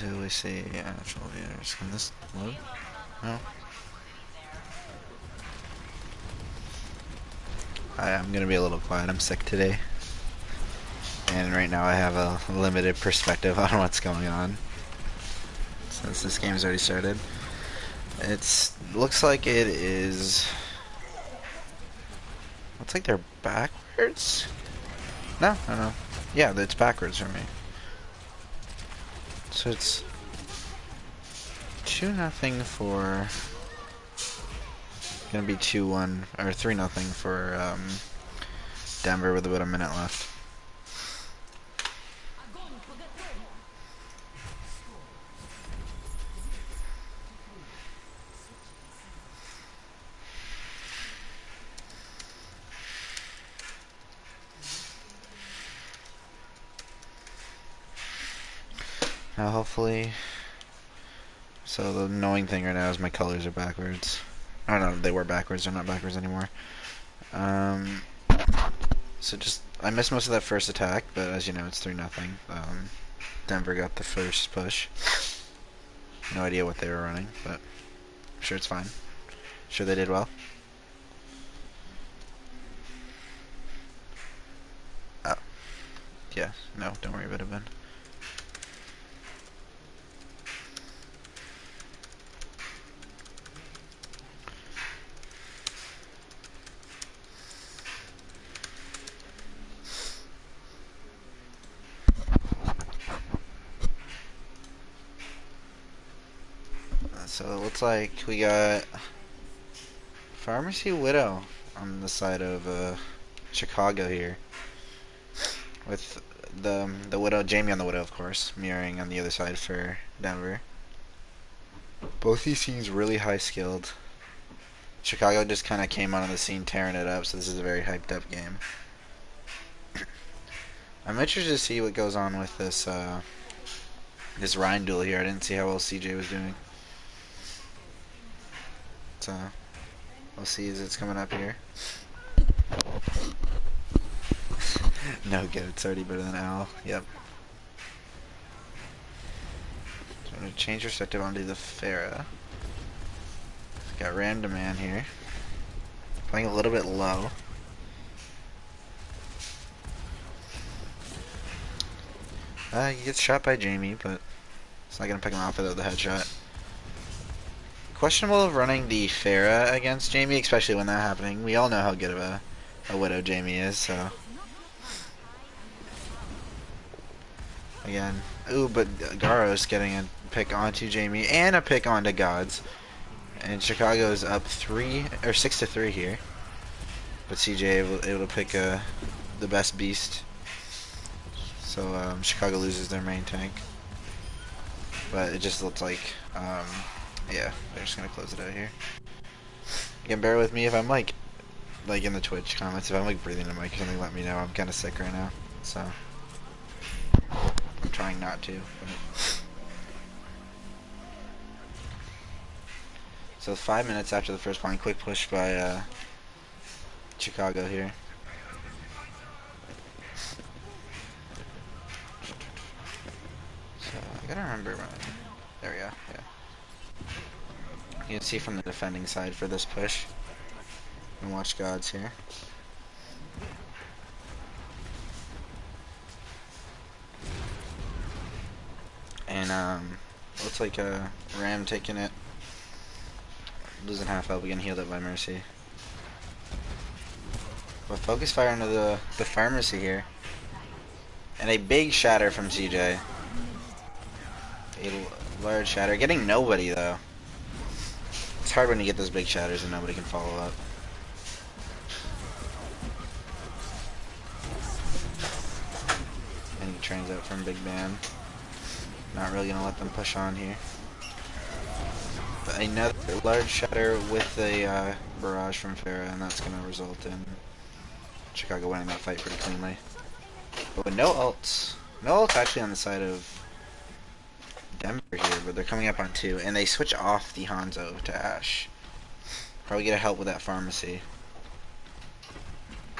until we see actual viewers. Can this load? No. I'm gonna be a little quiet. I'm sick today, and right now I have a limited perspective on what's going on since this game's already started. Looks like it is. Looks like they're backwards. No, no, no. Yeah, it's backwards for me. So it's 2-0 for. Gonna be 2-1 or 3-0 for Denver with about a minute left. Now hopefully. So the annoying thing right now is my colors are backwards. Oh no, they were backwards. They're not backwards anymore. So just I missed most of that first attack, but as you know, it's 3-0. Denver got the first push. No idea what they were running, but I'm sure it's fine. Sure they did well. Oh. Yeah, no, don't worry about it, Ben. So it looks like we got Pharmacy Widow on the side of Chicago here, with the Widow, Jamie on the Widow, of course, mirroring on the other side for Denver. Both these teams really high skilled. Chicago just kind of came onto the scene tearing it up, so this is a very hyped up game. I'm interested to see what goes on with this Ryan duel here. I didn't see how well CJ was doing. So we'll see as it's coming up here. No good. It's already better than Al. Yep. So I'm going to change perspective onto the Pharah. Got Ram Demand here. Playing a little bit low. He gets shot by Jamie, but it's not going to pick him off without the headshot. Questionable of running the Pharah against Jamie, especially when that's happening. We all know how good of a Widow Jamie is, so. Again. Ooh, but Garo's getting a pick onto Jamie and a pick onto Gods. And Chicago's up 6-3 here. But CJ able to pick the best beast. So Chicago loses their main tank. But it just looks like yeah, they're just gonna close it out here. Again, bear with me if I'm like in the Twitch comments, if I'm like breathing in the mic or something, let me know. I'm kinda sick right now. So I'm trying not to. But. So 5 minutes after the first point, quick push by Chicago here. So I gotta remember when. There we go. Yeah. You can see from the defending side for this push. And watch Gods here. And looks like Ram taking it. Losing half health, getting healed up by Mercy. But focus fire into the Pharmacy here. And a big shatter from CJ. A large shatter. Getting nobody though. It's hard when you get those big shatters and nobody can follow up. And he trains out from Big Band. Not really gonna let them push on here. But another large shatter with a barrage from Pharah, and that's gonna result in Chicago winning that fight pretty cleanly. But with no ults. No ults actually on the side of Denver here, but they're coming up on 2, and they switch off the Hanzo to Ashe. Probably get a help with that Pharmacy.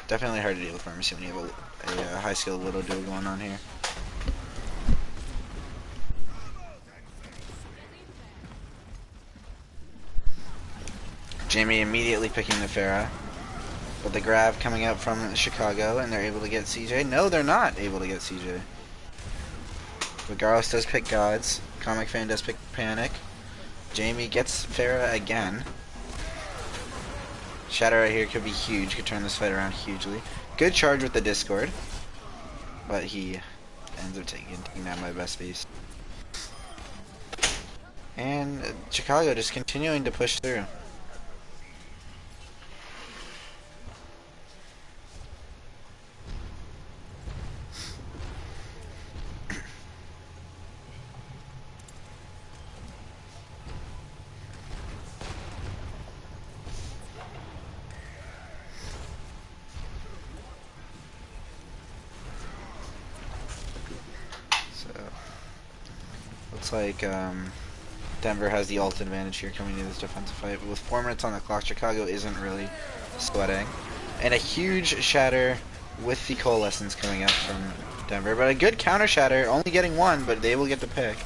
Definitely hard to deal with Pharmacy when you have a high skilled Widow duel going on here. Jamie immediately picking the Pharah. But the grab coming out from Chicago, and they're able to get CJ. No, they're not able to get CJ. But Garros does pick Gods. Comic Fan does pick Panic. Jamie gets Pharah again. Shatter right here could be huge, could turn this fight around hugely. Good charge with the Discord. But he ends up taking down my best beast. And Chicago just continuing to push through. Looks like Denver has the ult advantage here coming into this defensive fight. But with 4 minutes on the clock, Chicago isn't really sweating. And a huge shatter with the coalescence coming up from Denver. But a good counter shatter, only getting one, but they will get the pick.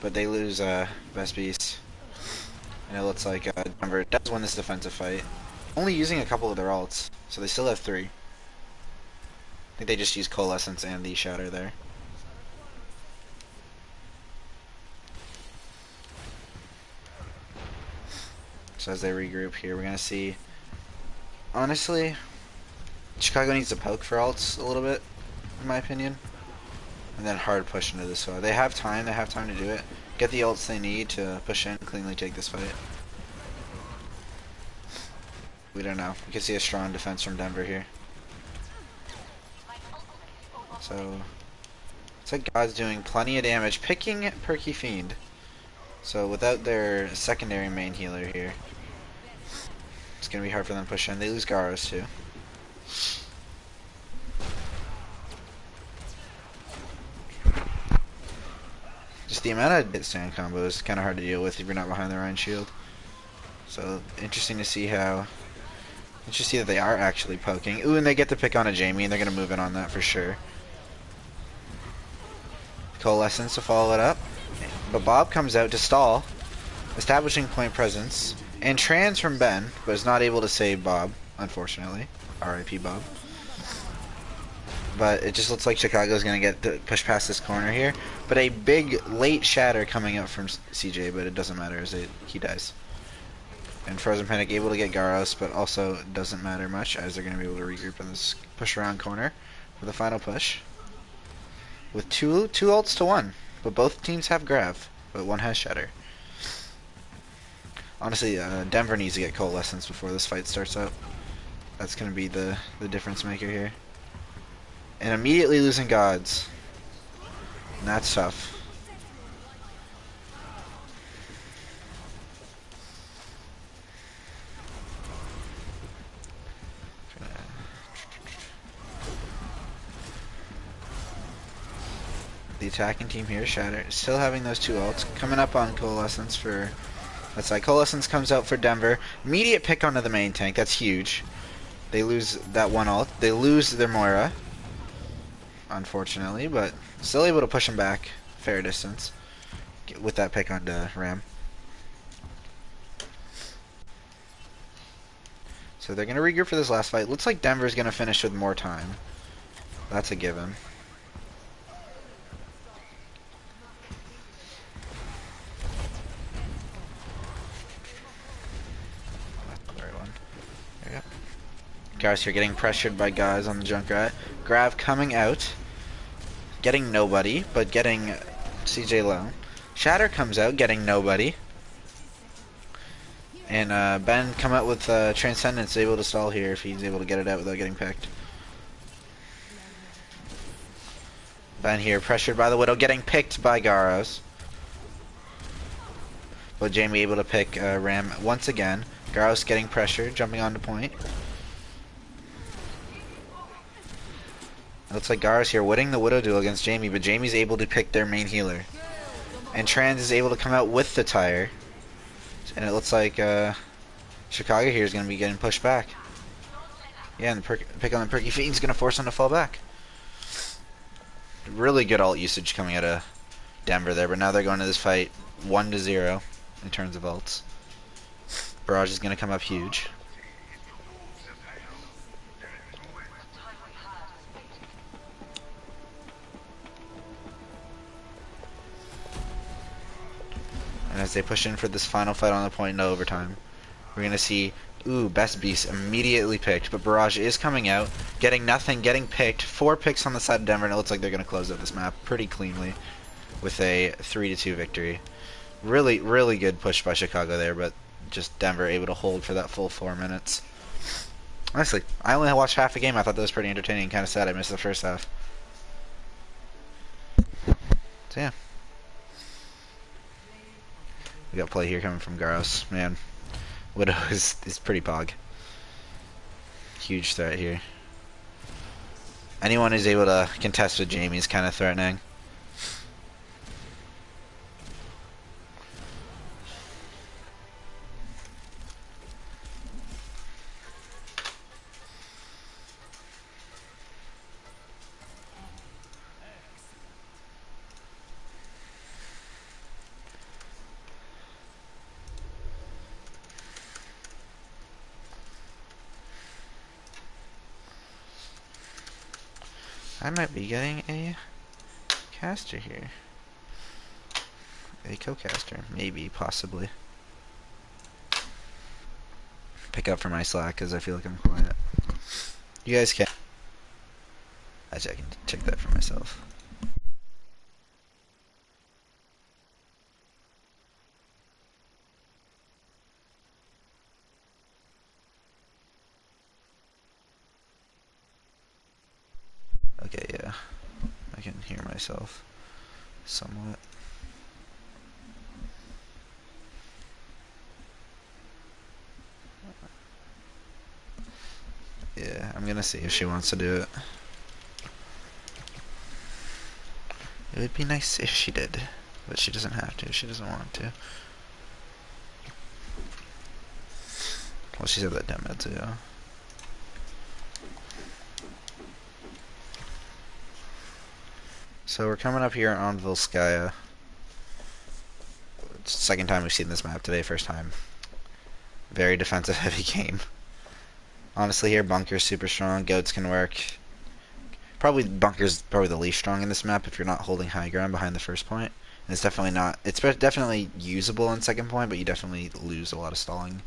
But they lose best beast. And it looks like Denver does win this defensive fight. Only using a couple of their ults, so they still have 3. I think they just used coalescence and the shatter there. So as they regroup here, we're going to see, honestly, Chicago needs to poke for ults a little bit, in my opinion. And then hard push into this fight. They have time to do it. Get the ults they need to push in and cleanly take this fight. We don't know. We can see a strong defense from Denver here. So, it's like God's doing plenty of damage, picking Perky Fiend. So without their secondary main healer here, it's going to be hard for them to push in. They lose Garros too. Just the amount of hit stand combos is kind of hard to deal with if you're not behind the Rhine shield. So interesting to see how, interesting that they are actually poking. Ooh, and they get to pick on a Jamie, and they're going to move in on that for sure. Coalescence to follow it up. But Bob comes out to stall, establishing point presence, and trans from Ben, but is not able to save Bob, unfortunately. R.I.P. Bob. But it just looks like Chicago's going to get to push past this corner here. But a big late shatter coming up from CJ, but it doesn't matter as he dies. And Frozen Panic able to get Garros, but also doesn't matter much as they're going to be able to regroup in this push around corner for the final push. With two ults to 1. But both teams have Grav, but one has Shatter. Honestly, Denver needs to get Coalescence before this fight starts up. That's going to be the difference maker here. And immediately losing Gods. And that's tough. The attacking team here, Shatter, still having those 2 ults. Coming up on Coalescence for... That's like Coalescence comes out for Denver. Immediate pick onto the main tank. That's huge. They lose that 1 ult. They lose their Moira, unfortunately, but still able to push them back fair distance with that pick onto Ram. So they're going to regroup for this last fight. Looks like Denver's going to finish with more time. That's a given. Garros here getting pressured by guys on the Junkrat. Grav coming out, getting nobody, but getting CJ low. Shatter comes out, getting nobody. And Ben come out with Transcendence, able to stall here if he's able to get it out without getting picked. Ben here pressured by the Widow, getting picked by Garros. But Jamie able to pick Ram once again. Garros getting pressured, jumping onto point. It looks like Garros here winning the Widow duel against Jamie, but Jamie's able to pick their main healer. And Trans is able to come out with the tire. And it looks like Chicago here is going to be getting pushed back. Yeah, and the pick on the Perky Fiend is going to force him to fall back. Really good ult usage coming out of Denver there, but now they're going to this fight 1-0 in terms of ults. Barrage is going to come up huge. And as they push in for this final fight on the point, no overtime, we're going to see, ooh, Best Beast immediately picked, but Barrage is coming out, getting nothing, getting picked. 4 picks on the side of Denver, and it looks like they're going to close out this map pretty cleanly with a 3-2 victory. Really, really good push by Chicago there, but just Denver able to hold for that full 4 minutes. Honestly, I only watched half the game. I thought that was pretty entertaining. Kind of sad I missed the first half. So yeah. We got play here coming from Garos. Man, Widow is pretty pog. Huge threat here. Anyone who's able to contest with Jamie is kind of threatening. I might be getting a caster here. A co-caster. Maybe, possibly. Pick up for my slack because I feel like I'm quiet. You guys can. Actually, I can check that for myself. Okay, yeah. I can hear myself somewhat. Yeah, I'm gonna see if she wants to do it. It would be nice if she did, but she doesn't have to. She doesn't want to. Well, she said that demo too. So we're coming up here on Volskaya. It's the second time we've seen this map today, first time. Very defensive heavy game. Honestly here, Bunker's super strong, Goats can work. Probably Bunker's probably the least strong in this map if you're not holding high ground behind the first point. And it's definitely not, it's definitely usable on second point, but you definitely lose a lot of stalling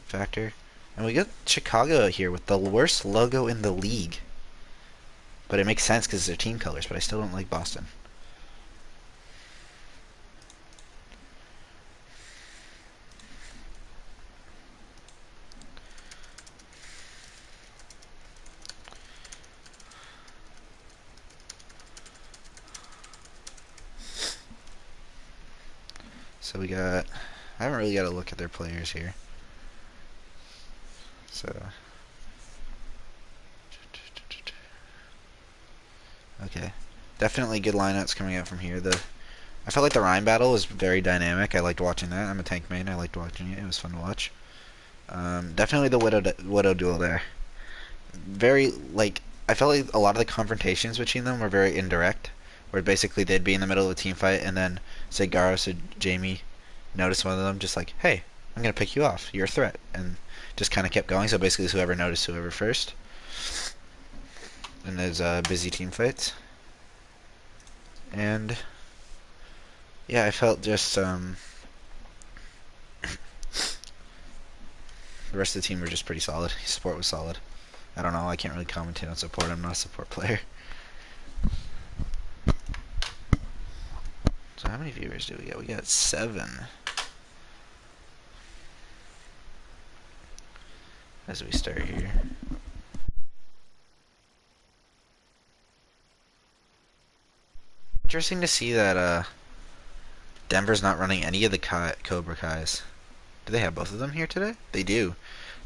factor. And we got Chicago here with the worst logo in the league. But it makes sense because they're team colors, but I still don't like Boston. So we got, I haven't really got to look at their players here. So, okay. Definitely good lineouts coming out from here. I felt like the Rhine battle was very dynamic. I liked watching that. I'm a tank main. I liked watching it. It was fun to watch. Definitely the Widow duel there. Very, like, I felt like a lot of the confrontations between them were very indirect. Where basically they'd be in the middle of a team fight and then, say, Garos or Jamie noticed one of them just like, hey, I'm going to pick you off. You're a threat. And just kind of kept going. So basically whoever noticed whoever first. And there's busy team fights. And yeah, I felt just the rest of the team were just pretty solid. Support was solid. I don't know, I can't really commentate on support. I'm not a support player. So how many viewers do we get? We got 7. As we start here. Interesting to see that Denver's not running any of the Cobra Kais. Do they have both of them here today? They do.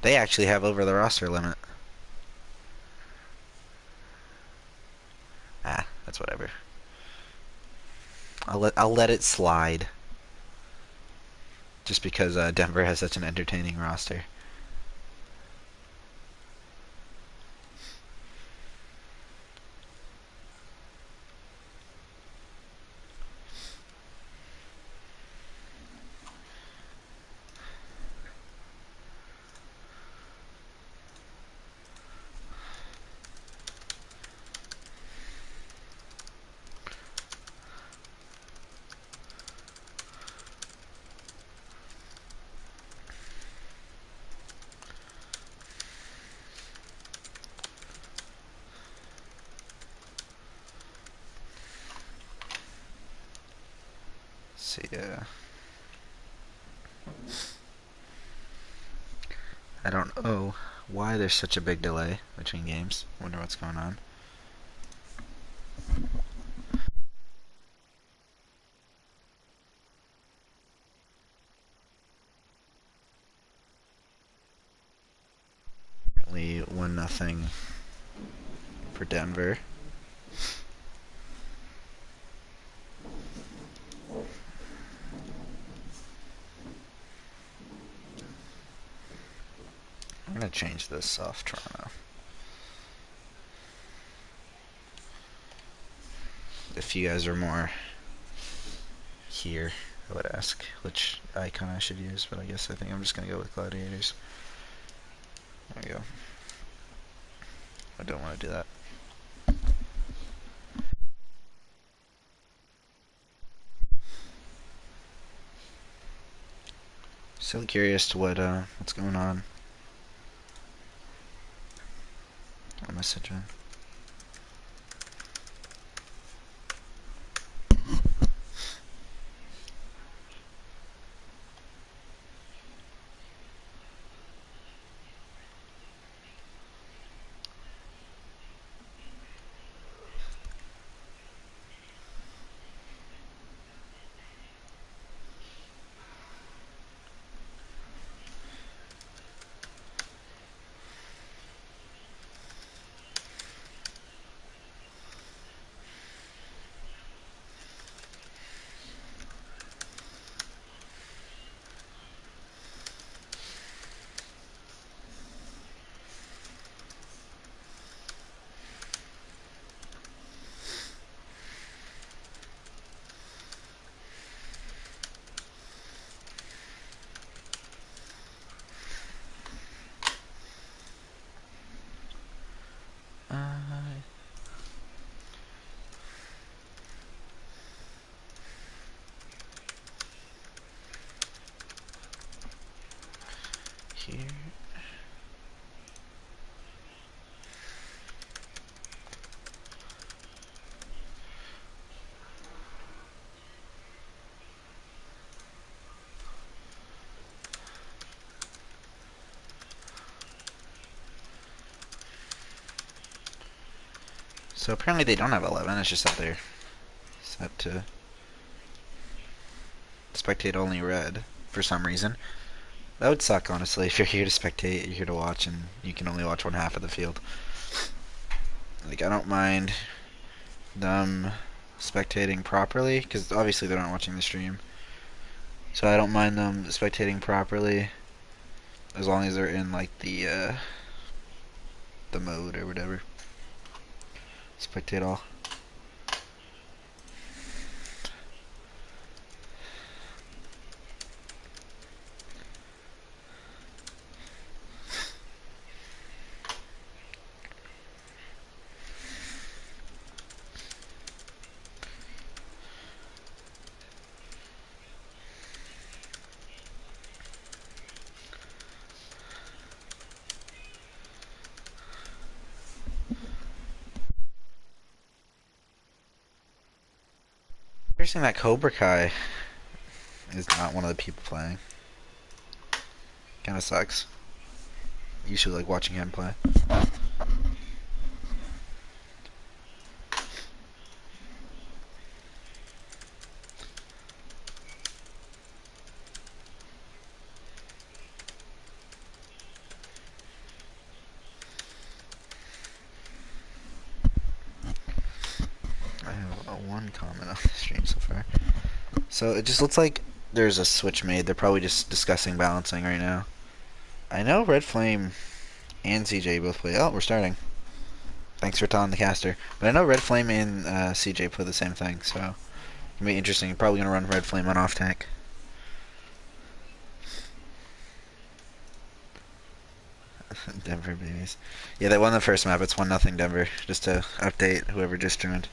They actually have over the roster limit. Ah, that's whatever. I'll let it slide. Just because Denver has such an entertaining roster. see. I don't know why there's such a big delay between games. Wonder what's going on. Currently 1-0 for Denver. I'm gonna change this off Toronto. If you guys are more here, I would ask which icon I should use, but I think I'm just gonna go with Gladiators. There we go. I don't want to do that. Still curious to what's going on. I'll message him. Here. So apparently they don't have 11, it's just that they're set to spectate only red for some reason. That would suck, honestly, if you're here to spectate, you're here to watch, and you can only watch one half of the field. Like, I don't mind them spectating properly, because obviously they're not watching the stream. So I don't mind them spectating properly, as long as they're in, like, the mode or whatever. Spectate all. Interesting that Cobra Kai is not one of the people playing. Kinda sucks. Usually like watching him play. I have one comment on the stream so far. So it just looks like there's a switch made. They're probably just discussing balancing right now. I know Red Flame and CJ both play. Oh, we're starting. Thanks for telling the caster. But I know Red Flame and CJ play the same thing, so it can be interesting. Probably gonna run Red Flame on off tank. Denver babies. Yeah, they won the first map. It's 1-0 Denver. Just to update whoever just joined.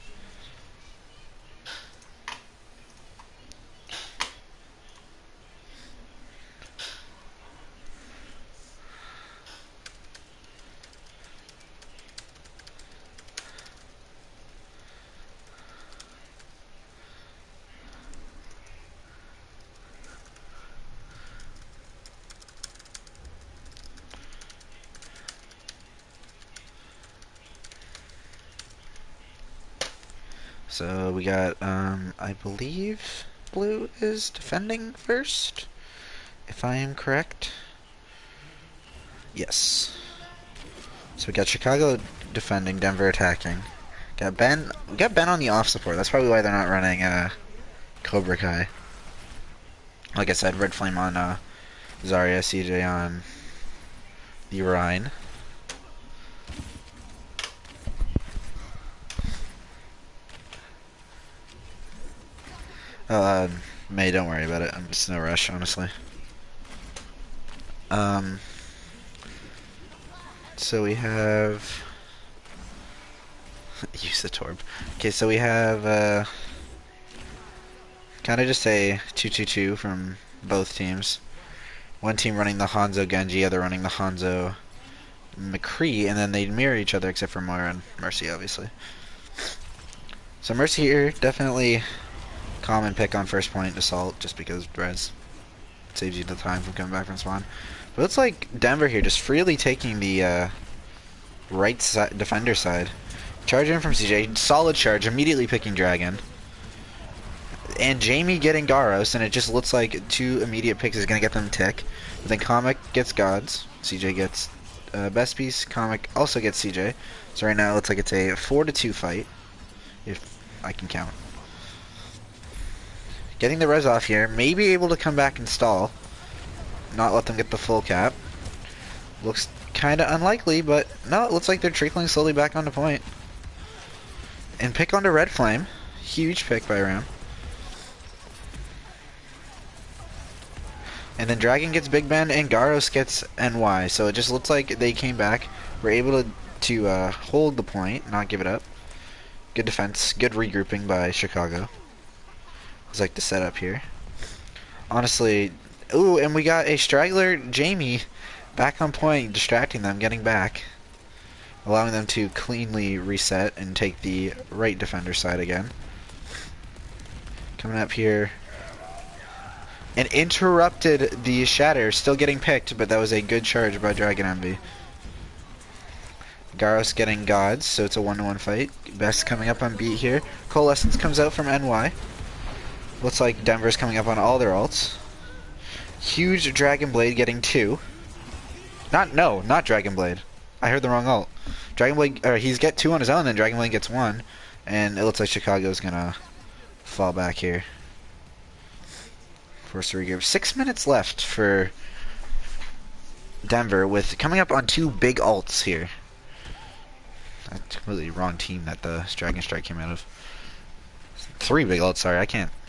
So we got, I believe blue is defending first, if I am correct. Yes. So we got Chicago defending, Denver attacking. We got Ben on the off support. That's probably why they're not running Cobra Kai. Like I said, Red Flame on Zarya, CJ on the Rhine. May, don't worry about it. I'm just no rush, honestly. So we have use the Torb. Okay, so we have kind of just a 2-2-2 from both teams. One team running the Hanzo Genji, other running the Hanzo McCree, and then they mirror each other except for Moira and Mercy, obviously. So Mercy here, definitely common pick on first point Assault, just because res saves you the time from coming back from spawn. But it's like Denver here, just freely taking the right side, defender side. Charge in from CJ, solid charge, immediately picking Dragon. And Jamie getting Daros, and it just looks like 2 immediate picks is going to get them tick. But then Comic gets Gods, CJ gets Best Piece, Comic also gets CJ. So right now it looks like it's a 4-2 fight, if I can count. Getting the res off here, maybe able to come back and stall. Not let them get the full cap. Looks kind of unlikely, but no, it looks like they're trickling slowly back onto point. And pick onto Red Flame. Huge pick by Ram. And then Dragon gets Big Ben and Garos gets NY. So it just looks like they came back. Were able to hold the point, not give it up. Good defense. Good regrouping by Chicago. It's like the setup here. Honestly, ooh, and we got a straggler, Jamie, back on point, distracting them, getting back. Allowing them to cleanly reset and take the right defender side again. Coming up here. And interrupted the Shatter, still getting picked, but that was a good charge by Dragon Envy. Garos getting Gods, so it's a 1-1 fight. Best coming up on beat here. Coalescence comes out from NY. Looks like Denver's coming up on all their ults. Huge Dragon Blade getting 2. Not Dragon Blade. I heard the wrong ult. Dragon Blade, or he's get 2 on his own, then Dragon Blade gets 1. And it looks like Chicago's gonna fall back here. Forced to regroup. 6 minutes left for Denver with coming up on 2 big ults here. That's completely wrong team that the Dragon Strike came out of. 3 big ults, sorry,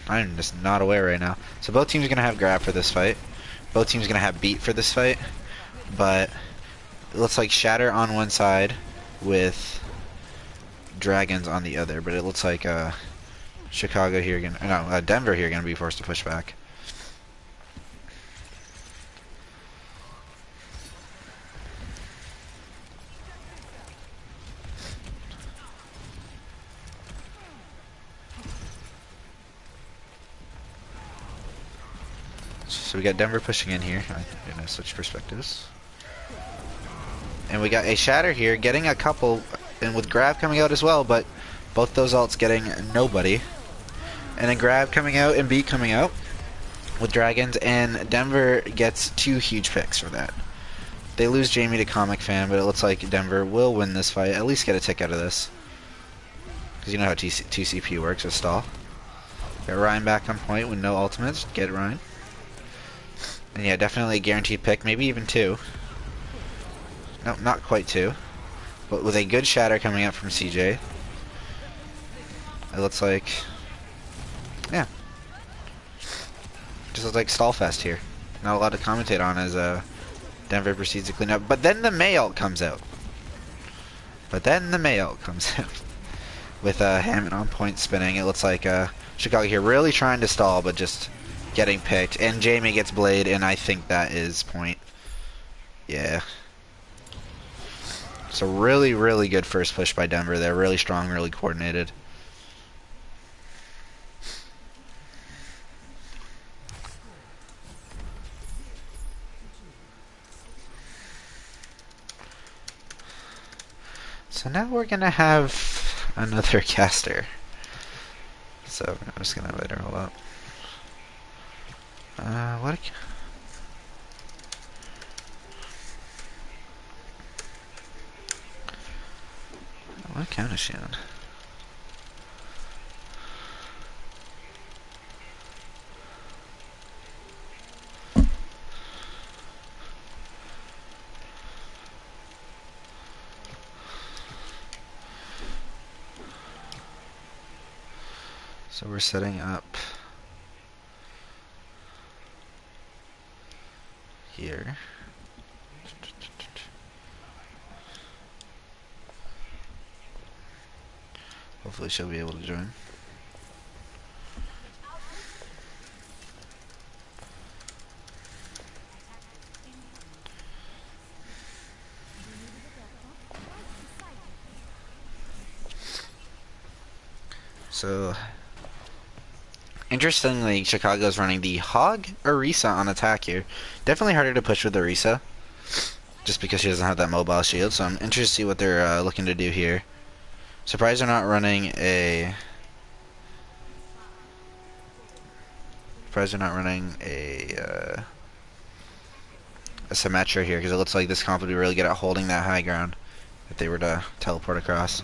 I'm just not aware right now. So both teams are going to have grab for this fight. Both teams are going to have beat for this fight. But it looks like Shatter on one side with Dragons on the other. But it looks like Denver here going to be forced to push back. So we got Denver pushing in here. I'm gonna switch perspectives. And we got a Shatter here getting a couple, and with Grab coming out as well, but both those ults getting nobody. And then Grab coming out and Beat coming out with Dragons, and Denver gets 2 huge picks for that. They lose Jamie to Comic Fan, but it looks like Denver will win this fight, at least get a tick out of this. Because you know how TCP works with stall. Got Ryan back on point with no ultimates. Get Ryan. And yeah, definitely a guaranteed pick, maybe even 2. No, not quite 2. But with a good Shatter coming up from CJ. It looks like... yeah. Just looks like Stallfest here. Not a lot to commentate on as Denver proceeds to clean up. But then the May ult comes out. With Hammond on point spinning. It looks like Chicago here really trying to stall, but just getting picked. And Jamie gets Blade, and I think that is point. Yeah. So really, really good first push by Denver. They're really strong, really coordinated. So now we're gonna have another caster. So I'm just gonna let her hold up. What? What account is she on? So we're setting up here. Hopefully she'll be able to join. So, interestingly, Chicago's running the Hog Orisa on attack here. Definitely harder to push with Orisa, just because she doesn't have that mobile shield. So I'm interested to see what they're looking to do here. Surprised they're not running a. Surprised they're not running a Symmetra here, because it looks like this comp would be really good at holding that high ground if they were to teleport across.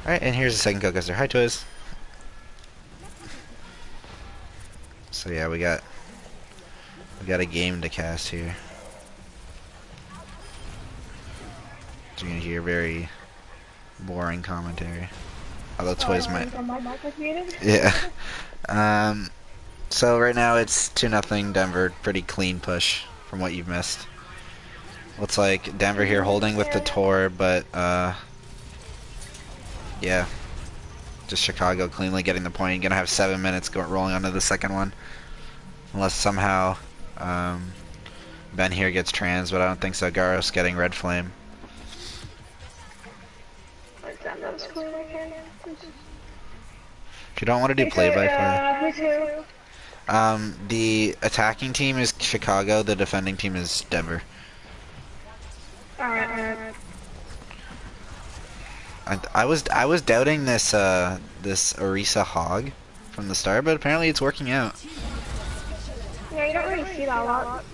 Alright, and here's the second Cocaster. Hi, Twiz. So yeah, we got a game to cast here. So you're gonna hear very boring commentary. Although Twiz might. Yeah. So right now it's 2-0 Denver. Pretty clean push from what you've missed. Looks like Denver here holding with the Tor, but yeah. Just Chicago cleanly getting the point. Gonna have 7 minutes rolling onto the second one. Unless somehow Ben here gets trans, but I don't think so. Garos getting red flame. If you don't want to do play-by-play. The attacking team is Chicago. The defending team is Denver. Alright. I was doubting this this Orisa Hog from the start, but apparently it's working out. Yeah, you don't really see that a lot.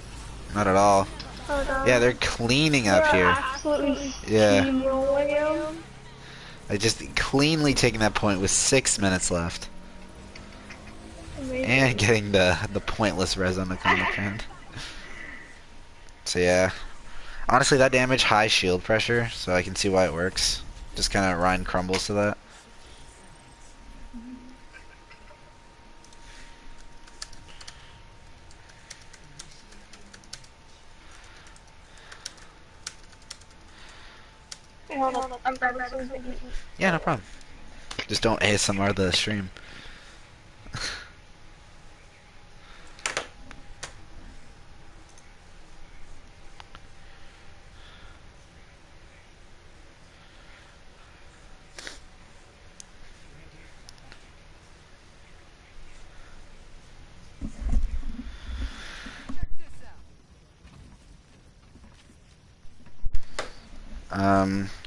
Not at all. Oh, no. Yeah, they're cleaning up here. Absolutely Yeah. I just cleanly taking that point with 6 minutes left. Amazing. And getting the pointless res on the comic friend. So yeah. Honestly, that damage high shield pressure, so I can see why it works. Just kind of Ryan crumbles to that. Hey, hold on. I'm grabbing something. Yeah, no problem. Just don't ASMR the stream.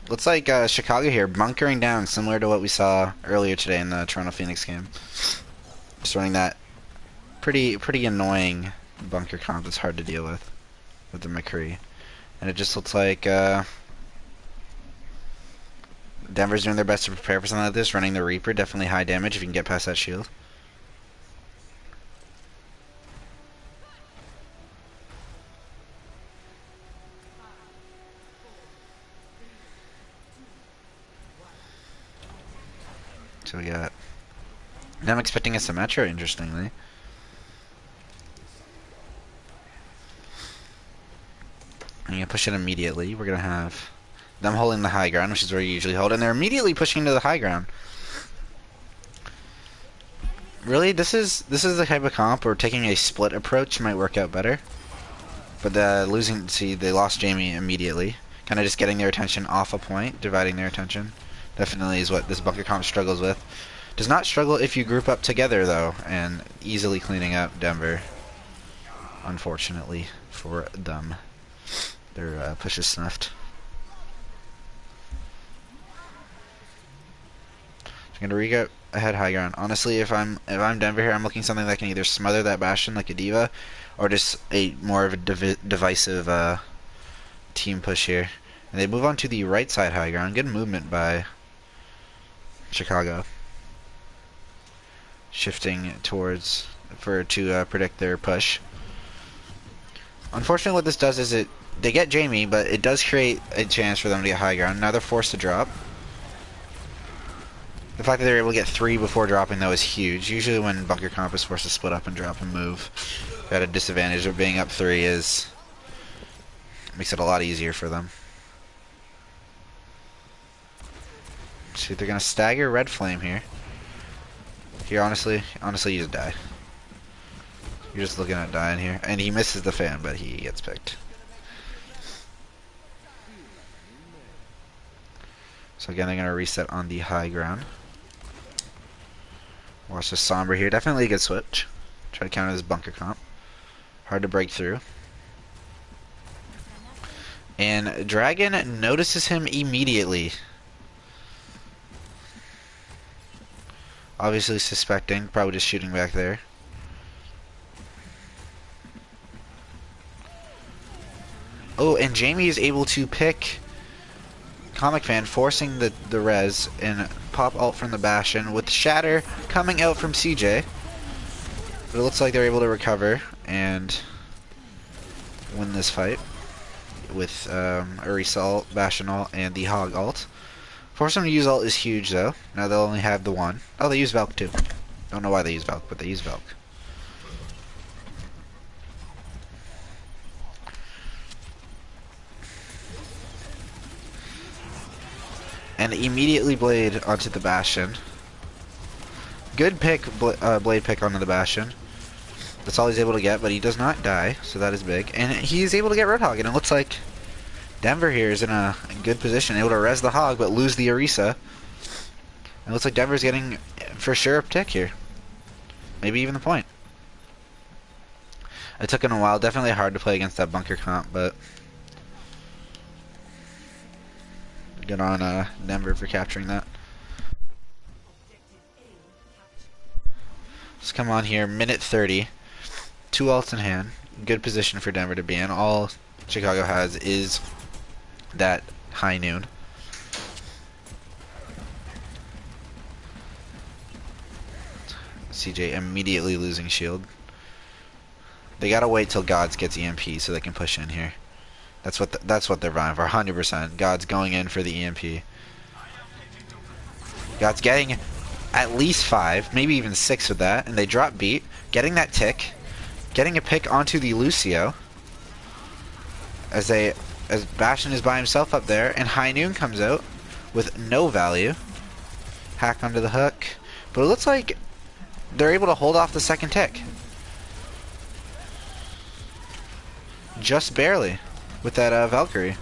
Looks like Chicago here bunkering down, similar to what we saw earlier today in the Toronto Phoenix game. Just running that pretty annoying bunker comp that's hard to deal with the McCree, and it just looks like Denver's doing their best to prepare for something like this. Running the Reaper, definitely high damage if you can get past that shield. So we got. Now I'm expecting a Symmetra, interestingly. I'm gonna push it immediately. We're gonna have them holding the high ground, which is where you usually hold, and they're immediately pushing to the high ground. Really, this is the type of comp where taking a split approach might work out better. But they lost Jamie immediately. Kind of just getting their attention off a point, dividing their attention. Definitely is what this bunker comp struggles with. Does not struggle if you group up together, though, and easily cleaning up Denver. Unfortunately for them. Their push is snuffed. I'm gonna re-get ahead high ground. Honestly, if I'm Denver here, I'm looking something that can either smother that Bastion like a diva, or just a more of a divisive team push here. And they move on to the right side high ground. Good movement by Chicago. Shifting towards to predict their push. Unfortunately, what this does is they get Jamie, but it does create a chance for them to get high ground. Now they're forced to drop. The fact that they're able to get 3 before dropping, though, is huge. Usually when bunker comp is forced to split up and drop and move, at a disadvantage of being up 3 makes it a lot easier for them. See if they're gonna stagger Red Flame here. Here, honestly, you just die. You're just looking at dying here, and he misses the fan, but he gets picked. So again, they're gonna reset on the high ground. Watch the Somber here. Definitely a good switch. Try to counter this bunker comp. Hard to break through. And Dragon notices him immediately. Obviously suspecting. Probably just shooting back there. Oh, and Jamie is able to pick Comic Fan, forcing the res and pop ult from the Bastion with Shatter coming out from CJ. But it looks like they're able to recover and win this fight with Orisa ult, Bastion ult, and the Hog ult. Forcing them to use ult is huge though. Now they'll only have the one. Oh, they use Valk too. Don't know why they use Valk, but they use Valk. And immediately Blade onto the Bastion. Good pick, Blade pick onto the Bastion. That's all he's able to get, but he does not die, so that is big. And he's able to get Roadhog, and it looks like Denver here is in a good position, able to res the Hog, but lose the Orisa. It looks like Denver's getting, for sure, a tick here. Maybe even the point. It took him a while. Definitely hard to play against that bunker comp, but good on Denver for capturing that. Let's come on here, minute 30. 2 ults in hand. Good position for Denver to be in. All Chicago has is that high noon. CJ immediately losing shield. They gotta wait till Gods gets EMP so they can push in here. That's what they're vying for, 100%. Gods going in for the EMP. Gods getting at least 5, maybe even 6 with that, and they drop beat, getting that tick, getting a pick onto the Lucio as Bastion is by himself up there, and High Noon comes out with no value. Hack onto the hook, but it looks like they're able to hold off the second tick. Just barely with that Valkyrie.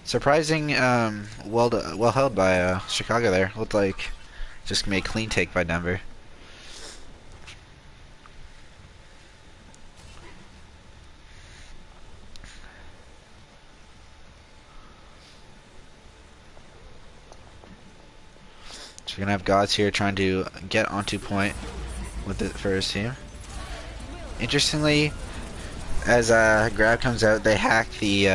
Surprising, well held by Chicago there. Looked like just made a clean take by Denver. So you're gonna have Gods here trying to get onto point with it for his team. Interestingly, as Grab comes out, they hack the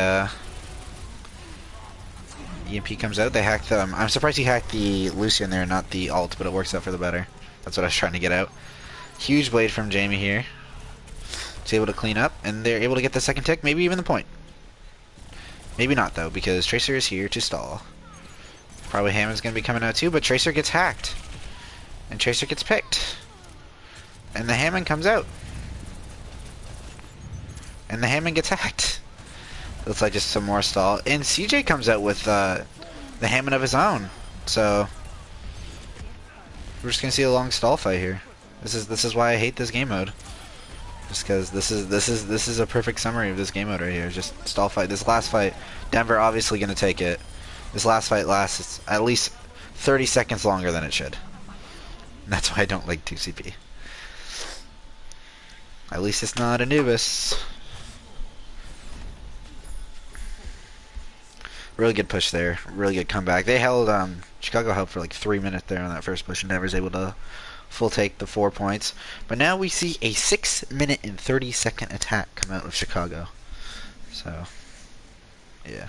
EMP comes out. They hack them. I'm surprised he hacked the Lucian there, not the ult, but it works out for the better. That's what I was trying to get out. Huge blade from Jamie here. He's able to clean up, and they're able to get the second tick, maybe even the point. Maybe not though, because Tracer is here to stall. Probably Hammond's gonna be coming out too, but Tracer gets hacked, and Tracer gets picked, and the Hammond comes out. And the Hammond gets hacked. Looks like just some more stall. And CJ comes out with the Hammond of his own. So we're just gonna see a long stall fight here. This is why I hate this game mode. Just because this is a perfect summary of this game mode right here. Just stall fight. This last fight, Denver obviously gonna take it. This last fight lasts at least 30 seconds longer than it should. And that's why I don't like 2CP. At least it's not Anubis. Really good push there. Really good comeback. They held Chicago held for like 3 minutes there on that first push and Denver's able to full take the 4 points. But now we see a 6-minute and 30-second attack come out of Chicago. So, yeah.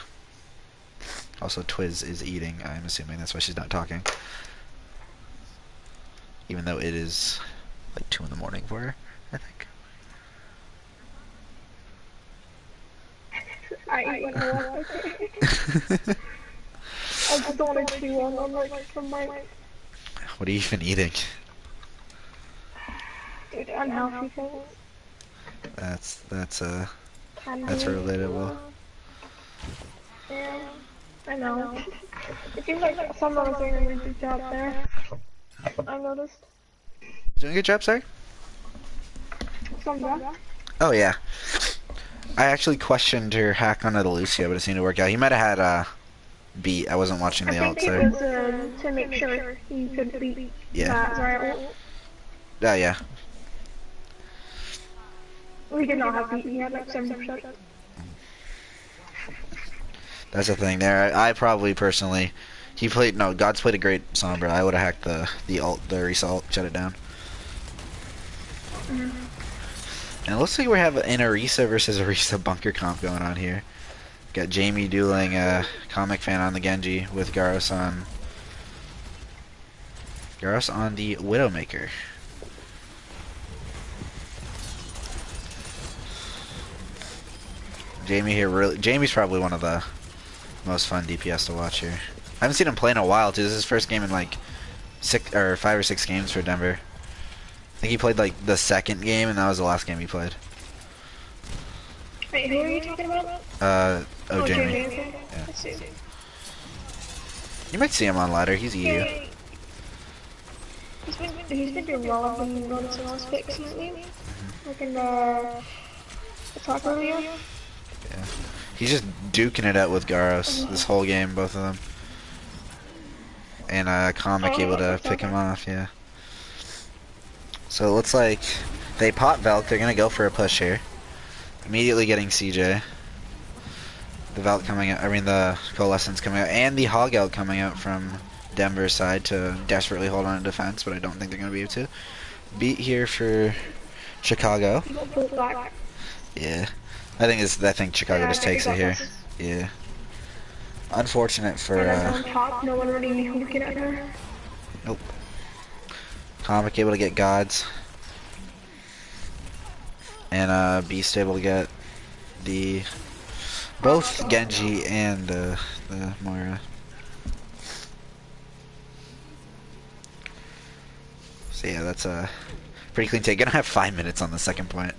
Also, Twiz is eating. I'm assuming that's why she's not talking. Even though it is like 2 in the morning for her, I think. I eat when I walk. I just don't want to chew on like from my What are you even eating? dude unhealthy things. That's Candy. That's relatable. Yeah, I know. It seems like someone was doing a really good job there. I noticed. Doing a good job, sorry? Someone. Oh yeah. I actually questioned her hack onto the Lucio, but it seemed to work out. He might have had beat. I wasn't watching the alt I there. think it was to make sure he could beat that, right? Oh yeah. We did not have beat. He had like 70%. That's the thing there. I probably personally, God's played a great Sombra. I would have hacked the Orisa, shut it down. And it looks like we have an Orisa versus Orisa bunker comp going on here. Got Jamie dueling Comic Fan on the Genji with Garros on the Widowmaker. Jamie's probably one of the most fun DPS to watch here. I haven't seen him play in a while too. This is his first game in like 5 or 6 games for Denver. I think he played like the second game, and that was the last game he played. Wait, who are you talking about? Jamie. Okay. Yeah. Let's see. You might see him on ladder. He's EU. Yeah, he's been doing well. I've been noticing all his picks lately. Like in the top earlier. Yeah. He's just duking it out with Garros this whole game, both of them. And Comic able to pick him off, yeah. So it looks like they pot Valk. They're gonna go for a push here. Immediately getting CJ. The Valk coming out, the Coalescence coming out, and the Hog Out coming out from Denver's side to desperately hold on to defense, but I don't think they're gonna be able to. Beat here for Chicago. Yeah. I think Chicago just takes it here. Yeah. Unfortunate for on top, no one really looking at her. Nope. Comic able to get Gods. And Beast able to get the both Genji and the Moira. So yeah, that's a pretty clean take. Gonna have 5 minutes on the second point.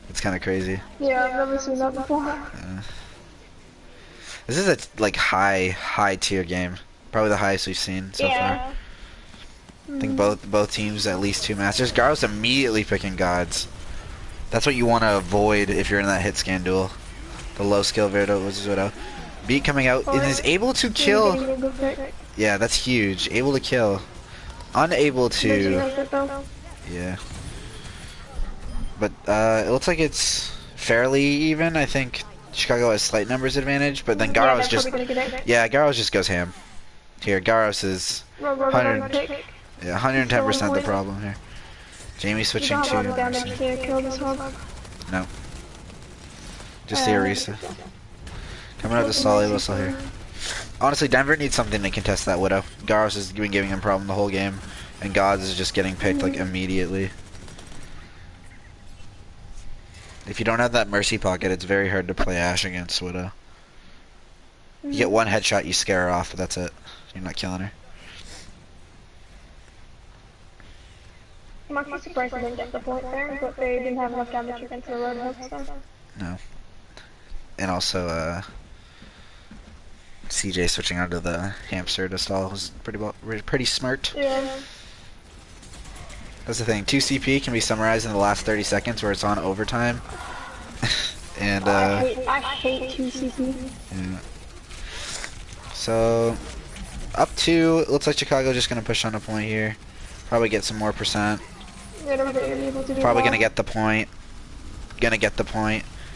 It's kind of crazy. Yeah, I've never seen that before. This is a like high tier game. Probably the highest we've seen so far. I think both teams at least 2 masters. Garo's immediately picking Gods. That's what you want to avoid if you're in that hit scan duel. The low skill Widow. Beat coming out and is able to kill. Yeah, that's huge. Able to kill. Unable to. Yeah. But it looks like it's fairly even. I think Chicago has slight numbers advantage, but then Garos Garos just goes ham. Here, Garos is 110% the problem here. Jamie switching to no. Just the Orisa. Coming out the Solid Whistle here. Honestly, Denver needs something to contest that Widow. Garos has been giving him a problem the whole game, and Gods is just getting picked like immediately. If you don't have that Mercy pocket, it's very hard to play Ashe against Widow. You get one headshot, you scare her off, but that's it. You're not killing her. I'm actually surprised they didn't get the point there, but they didn't have enough damage against the Roadhog stuff. No. And also, CJ switching onto the hamster to stall was pretty smart. Yeah. That's the thing. 2 CP can be summarized in the last 30 seconds where it's on overtime. And I hate 2 CP. Yeah. So up 2, it looks like Chicago just gonna push on a point here. Probably get some more percent. Probably gonna get the point.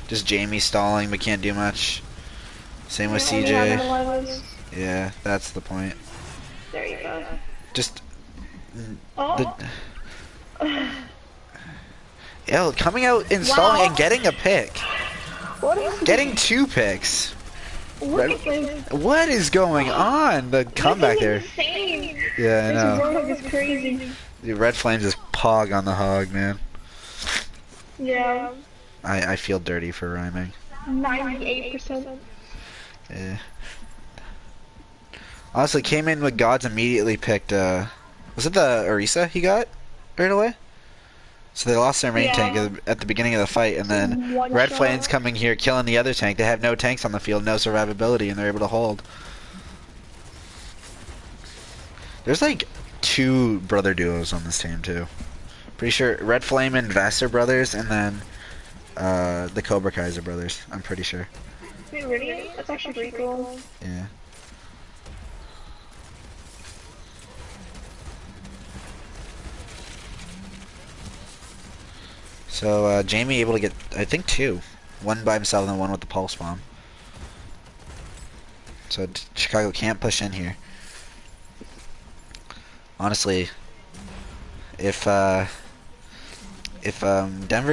Just Jamie stalling, but can't do much. Same with CJ. Yeah, that's the point. There you go. Just the Oh. L coming out, installing, and Wow. getting a pick. What is Getting 2 picks. Look at this. What is going on? The This comeback is there. insane. Yeah, I This know. Roadhog is crazy. The Red Flames is pog on the hog, man. Yeah. I feel dirty for rhyming. 98%. Yeah. Honestly, came in with gods, immediately picked, was it the Orisa he got right away? So they lost their main tank Yeah. at the beginning of the fight, and then One Red shot. Flames coming here, killing the other tank. They have no tanks on the field, no survivability, and they're able to hold. There's like 2 brother duos on this team, too. Pretty sure Red Flame and Vassar brothers, and then the Cobra Kaiser brothers, I'm pretty sure. Wait, really? That's actually pretty cool. Yeah. So, Jamie able to get, I think, 2. One by himself and then one with the pulse bomb. So, Chicago can't push in here. Honestly, if Denver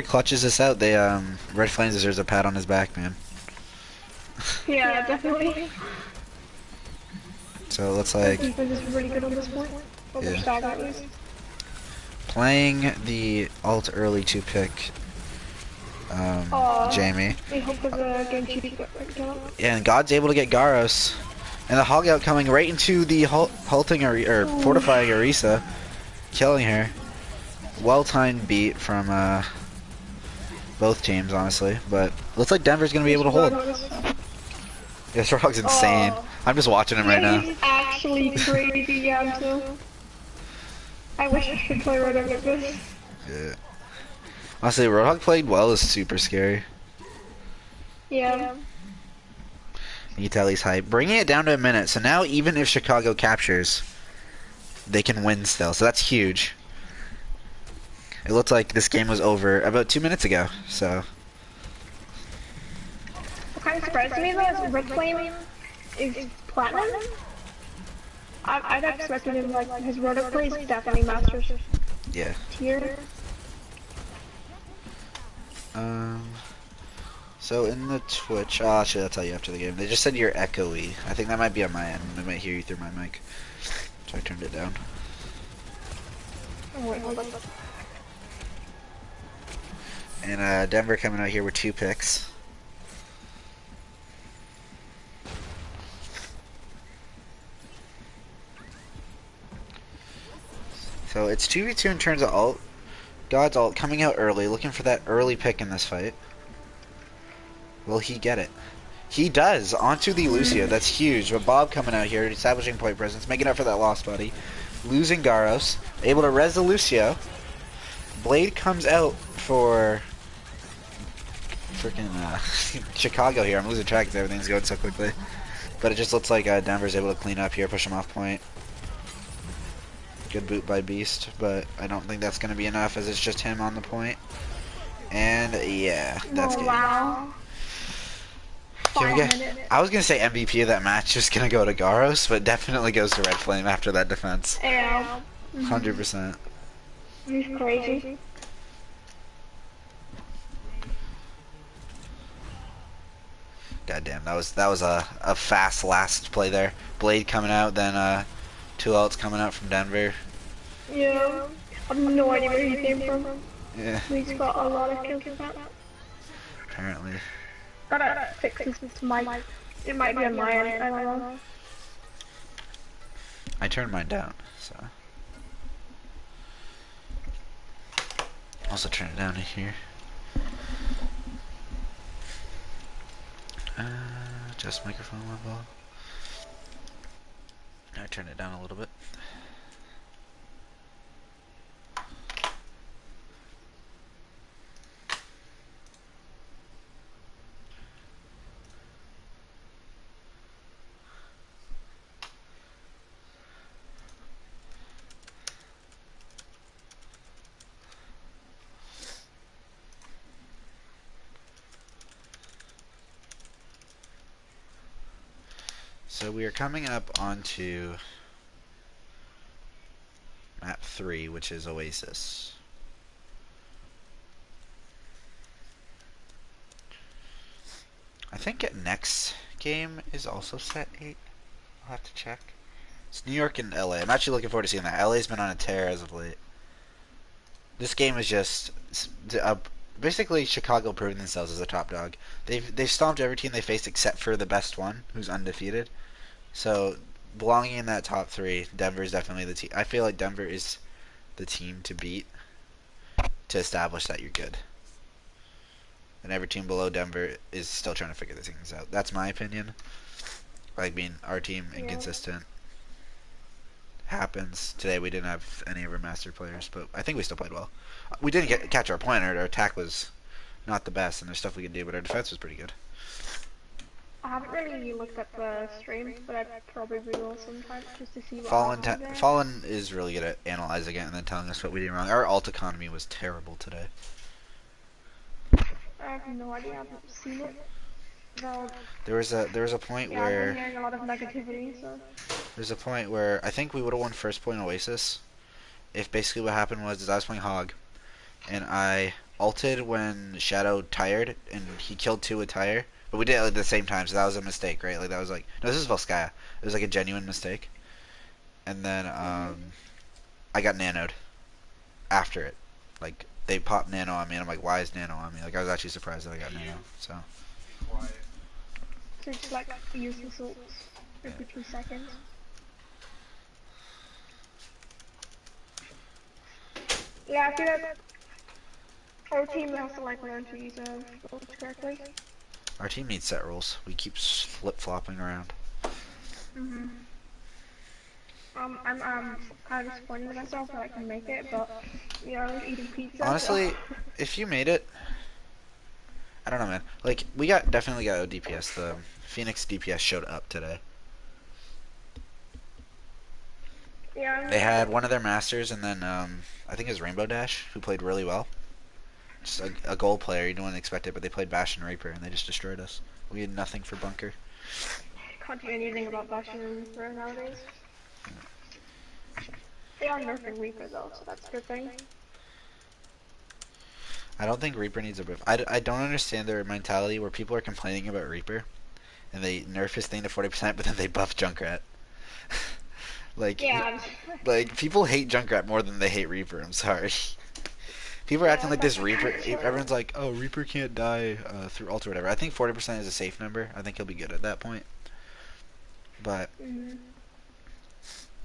clutches this out, they, Red Flames deserves a pat on his back, man. Yeah, definitely. So, it looks Their like, defense is really good on this point. Well, their yeah. stag at least. Playing the ult early to pick Jamie. I hope for the game cheating. Yeah, and God's able to get Garos. And the hog out coming right into the halting or fortifying Orisa, killing her. Well-timed beat from both teams, honestly. But looks like Denver's going to be able to hold. This Rock's insane. I'm just watching him right now. He's actually crazy, yeah, too. I wish I could play Roadhog like this. Yeah. Honestly, Roadhog played well is super scary. Yeah. You can tell he's hype. Bringing it down to a minute, so now even if Chicago captures, they can win still. So that's huge. It looked like this game was over about 2 minutes ago, so. What kind of surprised me though is Red Flame is platinum. I'd expected him like his Roadhog play is definitely Masters Yeah. tier. So in the Twitch, oh, actually I'll tell you after the game. They just said you're echoey. I think that might be on my end. I might hear you through my mic. So I turned it down. Oh, wait, hold on. And Denver coming out here with 2 picks. So it's 2v2 in terms of ult. God's ult coming out early, looking for that early pick in this fight. Will he get it? He does, onto the Lucio. That's huge. But Bob coming out here, establishing point presence, making up for that lost buddy. Losing Garos, able to res the Lucio. Blade comes out for freaking Chicago here. I'm losing track because everything's going so quickly. But it just looks like Denver's able to clean up here, push him off point. Good boot by Beast, but I don't think that's going to be enough as it's just him on the point. And yeah, that's good. Wow. Here we go. I was going to say MVP of that match is going to go to Garos, but definitely goes to Red Flame after that defense. Yeah. 100%. He's crazy. Goddamn, that was a fast last play there. Blade coming out, then 2 ults coming out from Denver. Yeah. I have no idea where he came from. Yeah, He's got a lot of kills with that. apparently. Gotta fix this mic. It might be on my end, I don't know. I turned mine down, so. Also turn it down here. Just microphone level. I turn it down a little bit. So we are coming up onto at 3, which is Oasis. I think next game is also set 8. I'll have to check. It's New York and LA. I'm actually looking forward to seeing that. LA's been on a tear as of late. This game is just basically Chicago proving themselves as a top dog. They've stomped every team they faced except for the best one, who's undefeated. So belonging in that top 3, Denver is definitely the team. I feel like Denver is the team to beat to establish that you're good. And every team below Denver is still trying to figure these things out. That's my opinion. Like being our team inconsistent. Happens. Today we didn't have any of our master players, but I think we still played well. We didn't catch our point. Our attack was not the best, and there's stuff we could do, but our defense was pretty good. I haven't really looked at the stream, but I probably will sometime just to see what happened there. Fallen is really good at analyzing it and then telling us what we did wrong. Our alt economy was terrible today. I have no idea. I haven't seen it. No. There was a point where I've been hearing a lot of negativity. So. There's a point where I think we would have won first point Oasis if basically what happened was I was playing Hog and I ulted when Shadow tired and he killed 2 with Tire, but we did it at the same time, so that was a mistake, right? Like that was like no, this is Volskaya. It was like a genuine mistake, and then I got nanoed after it. Like they popped nano on me, and I'm like, why is nano on me? Like I was actually surprised that I got nano. So. So just like useless ults every 2 seconds. Yeah, I feel like our team has to like learn to use ults correctly. Our team needs set rules. We keep flip-flopping around. I'm kind of disappointed in myself that I can make it, but you know, I was eating pizza. Honestly, if you made it, I don't know, man. Like we definitely got a DPS. The Phoenix DPS showed up today. Yeah. They had one of their masters, and then I think it was Rainbow Dash, who played really well. Just a gold player. You don't expect it, but they played Bash and Reaper, and they just destroyed us. We had nothing for bunker. Can't do anything about Bash and Reaper nowadays. They are nerfing Reaper though, so that's a good thing. I don't think Reaper needs a buff. I don't understand their mentality where people are complaining about Reaper, and they nerf his thing to 40%, but then they buff Junkrat. Like, yeah. Like people hate Junkrat more than they hate Reaper. I'm sorry. People are acting like this Reaper. Everyone's like, oh, Reaper can't die through ult or whatever. I think 40% is a safe number. I think he'll be good at that point. But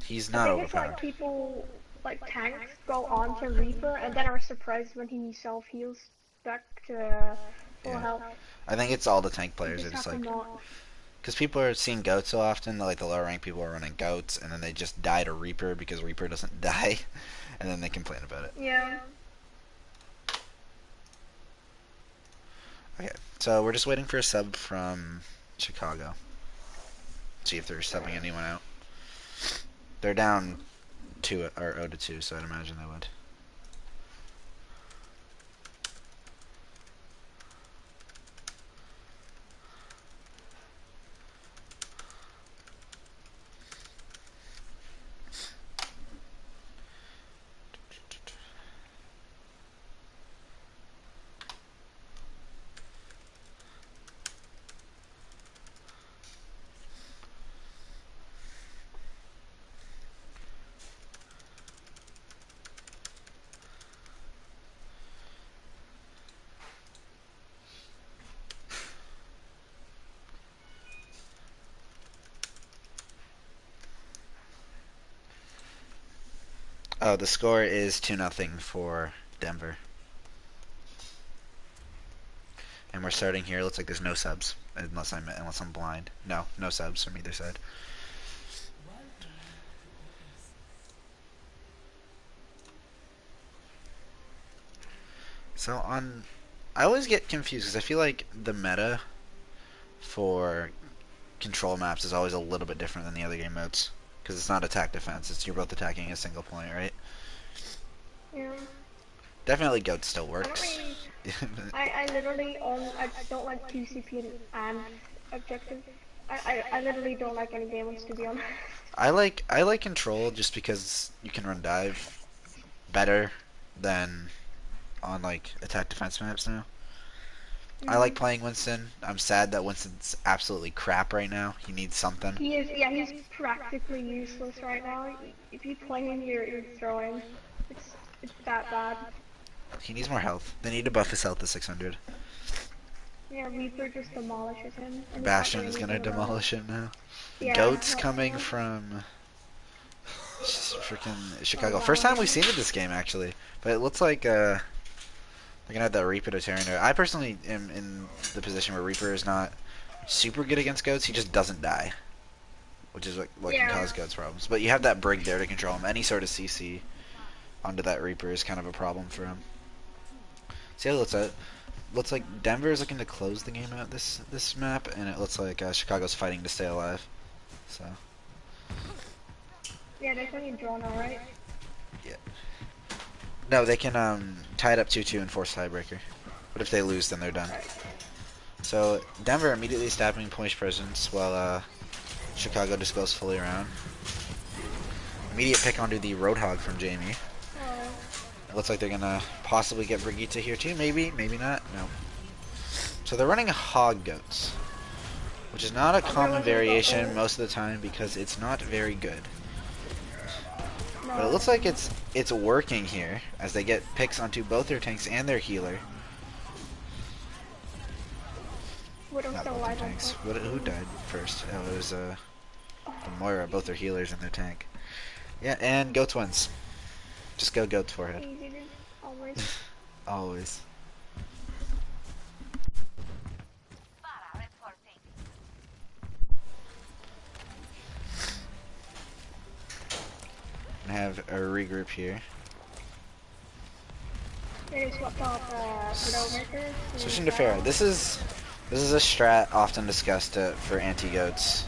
he's not overpowered. It's like people, like tanks, go on to Reaper and then are surprised when he self heals back to full health. I think it's all the tank players. It's like because people are seeing goats so often. Like the lower rank people are running goats, and then they just die to Reaper because Reaper doesn't die, and then they complain about it. Yeah. Okay, so we're just waiting for a sub from Chicago. See if they're subbing anyone out. They're down 2 or 0-2, so I'd imagine they would. Oh, the score is 2-0 for Denver. And we're starting here. Looks like there's no subs, unless I'm blind. No subs from either side. So I always get confused because I feel like the meta for control maps is always a little bit different than the other game modes. Because it's not attack defense, you're both attacking a single point, right? Yeah. Definitely goat still works. I literally I don't like PCP and objective. I literally don't like any game modes, to be honest. I like control just because you can run dive better than on like attack defense maps now. I like playing Winston. I'm sad that Winston's absolutely crap right now. He needs something. He is, yeah, he's practically useless right now. If you play him, you're throwing. It's that bad. He needs more health. They need to buff his health to 600. Yeah, Reaper just demolishes him. And Bastion is gonna demolish it now. Yeah, Goats coming from freaking Chicago. First time we've seen it this game actually, but it looks like they're gonna have that Reaper to Terran. I personally am in the position where Reaper is not super good against goats. He just doesn't die, which is what can cause goats problems. But you have that Brig there to control him. Any sort of CC onto that Reaper is kind of a problem for him. See how it looks at. Looks like Denver is looking to close the game out this map, and it looks like Chicago's fighting to stay alive. So. Yeah, they're playing draw now, right? Yeah. No, they can tie it up 2-2 and force tiebreaker. But if they lose, then they're done. So Denver immediately establishing point presence while Chicago just goes fully around. Immediate pick onto the Roadhog from Jamie. It looks like they're gonna possibly get Brigitte here too. Maybe, maybe not. No. So they're running hog goats, which is not a common variation most of the time because it's not very good. But it looks like it's working here as they get picks onto both their tanks and their healer. Not both their tanks. Who died first? Oh, it was Moira. Both their healers and their tank. Yeah, and goats wins. Just go goats forehead. Always. Always. I have a regroup here. Switching to Pharah. This is a strat often discussed for anti-goats.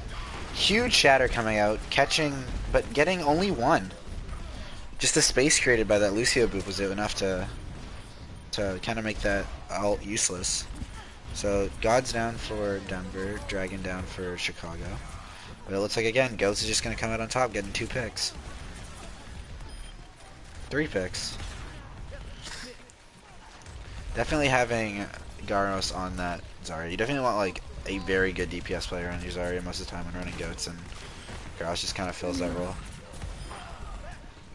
Huge shatter coming out, catching, but getting only one. Just the space created by that Lucio boop was enough to kind of make that ult useless. So God's down for Denver, Dragon down for Chicago. But it looks like again, Goats is just gonna come out on top, getting 2 picks. 3 picks. Definitely having Garros on that Zarya. You definitely want like a very good DPS player on your Zarya most of the time when running Goats, and Garros just kind of fills that role.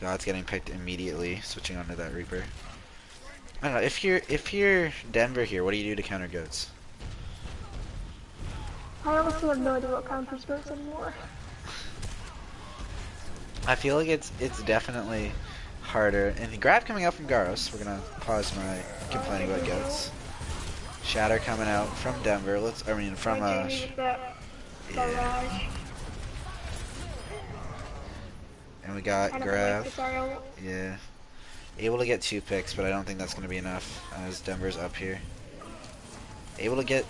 God's getting picked immediately, switching onto that Reaper. I don't know, if you're Denver here, what do you do to counter Goats? I also have no idea what counters Goats anymore. I feel like it's definitely harder. And the grab coming out from Garros. We're gonna pause my complaining about Goats. Shatter coming out from Denver. From yeah. And we got Grab. Yeah. Able to get 2 picks, but I don't think that's going to be enough as Denver's up here. Able to get...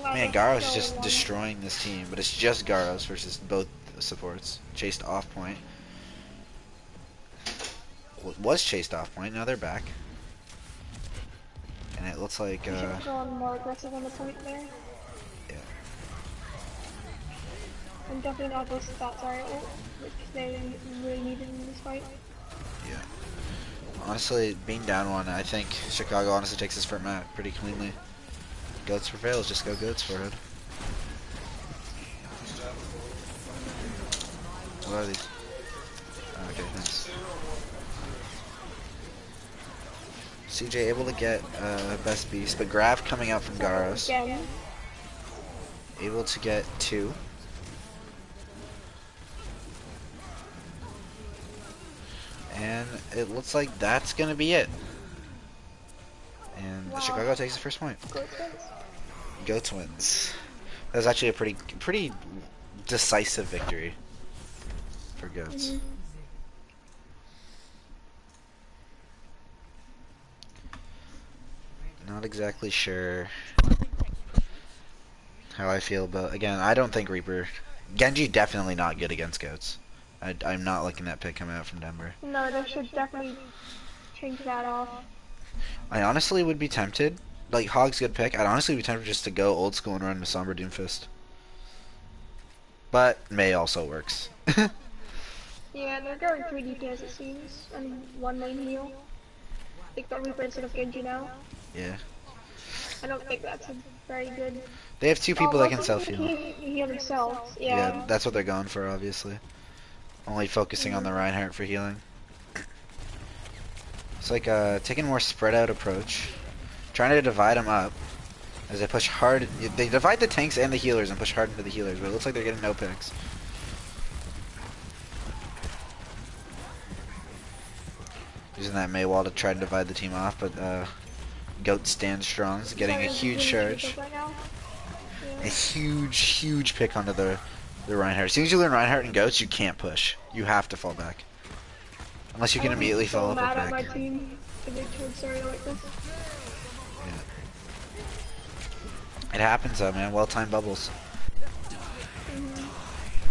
Man, Garros is just destroying this team, but it's just Garros versus both supports. Chased off point. Was chased off point, now they're back. And it looks like... should have gone more aggressive on the point there. Yeah. And definitely not those stats are which they really needed in this fight. Yeah. Honestly, being down 1, I think Chicago honestly takes this first map pretty cleanly. Goats prevails, just go Goats forehead. What are these? Okay, nice. CJ able to get best beast, but Graf coming out from Garros. Able to get 2. And it looks like that's gonna be it. And Chicago takes the first point. Goats wins. That was actually a pretty decisive victory for Goats. Not exactly sure how I feel about... Again, I don't think Reaper... Genji definitely not good against Goats. I'm not liking that pick coming out from Denver. No, they should definitely change that off. I honestly would be tempted. Like, Hog's good pick. I'd honestly be tempted just to go old school and run Sombra Doomfist. But May also works. Yeah, they're going 3 DPS it seems, and 1 main heal. They've got Reaper instead of Genji now. Yeah. I don't think that's a very good... They have two Oh, people that most can of them self-heal. can heal themselves, Yeah, yeah. that's what they're going for, obviously. Only focusing on the Reinhardt for healing. It's like taking a more spread out approach. Trying to divide them up. As they push hard. They divide the tanks and the healers and push hard into the healers, but it looks like they're getting no picks. Using that Mei wall to try to divide the team off, but Goat stands strong, getting a huge charge. Right now. A Yeah. huge pick onto the Reinhardt. As soon as you learn Reinhardt and Goats, you can't push. You have to fall back. Unless you can immediately follow up mad a at my pick. team if they told sorry like this. Yeah. It happens though, man. Well-timed bubbles.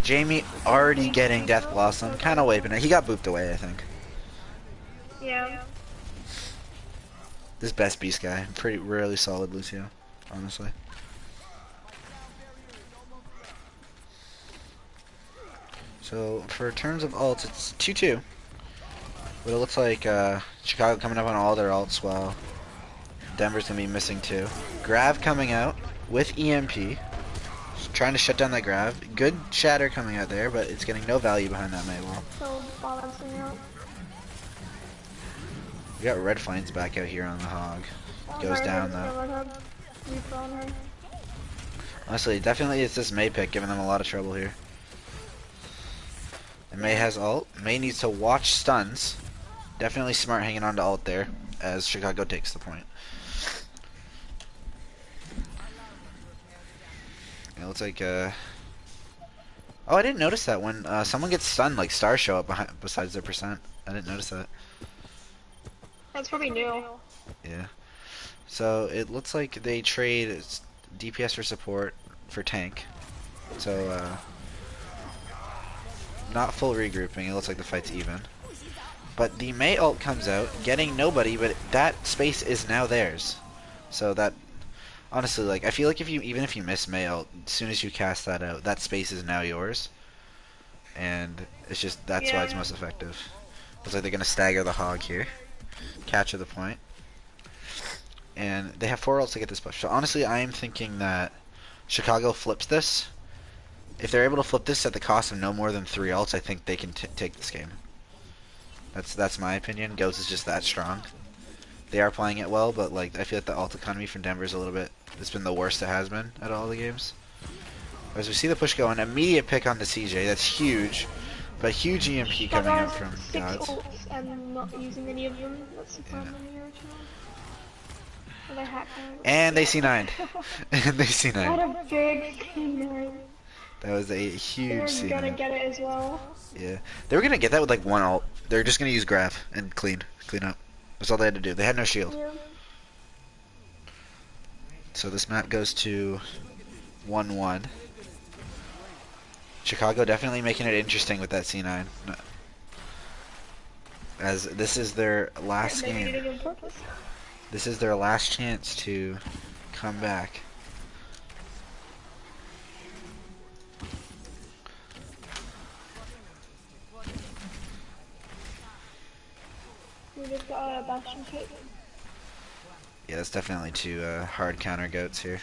Jamie already getting Death Blossom. Kind of waving it. He got booped away, I think. Yeah. This best beast guy. Pretty really solid Lucio, honestly. So for terms of ults, it's 2-2. But it looks like Chicago coming up on all their ults while Denver's gonna be missing 2. Grav coming out with EMP. Trying to shut down that Grav. Good shatter coming out there, but it's getting no value behind that Mei wall. So balancing out. We got Red Flames back out here on the Hog. Goes down though. Honestly, definitely it's this Mei pick giving them a lot of trouble here. And Mei has ult. Mei needs to watch stuns. Definitely smart hanging on to ult there as Chicago takes the point. It looks like oh, I didn't notice that when someone gets stunned, like stars show up behind, besides their percent. I didn't notice that. That's probably new. Yeah. So it looks like they trade DPS for support for tank. So not full regrouping. It looks like the fight's even. But the Mei ult comes out, getting nobody, but that space is now theirs. So that, honestly, like I feel like even if you miss Mei ult, as soon as you cast that out, that space is now yours. And it's just that's why it's most effective. Looks like they're gonna stagger the Hog here, capture the point, and they have 4 ults to get this push. So honestly, I am thinking that Chicago flips this. If they're able to flip this at the cost of no more than 3 ults, I think they can take this game. That's my opinion. Ghost is just that strong. They are playing it well, but like I feel like the ult economy from Denver is a little bit. It's been the worst it has been at all the games. As we see the push go, an immediate pick on the CJ. That's huge, but huge EMP coming out from Gods. And not using any of them. That's the problem here. And they C9. And they C9. What a big C9. That was a huge C9. They're gonna get it as well. Yeah, they were gonna get that with like 1 ult. They're just gonna use Grav and clean up. That's all they had to do. They had no shield. Yeah. So this map goes to 1-1. Chicago definitely making it interesting with that C9. As this is their last game. This is their last chance to come back. We just got a Bastion pick. Yeah, that's definitely 2 hard counter Goats here.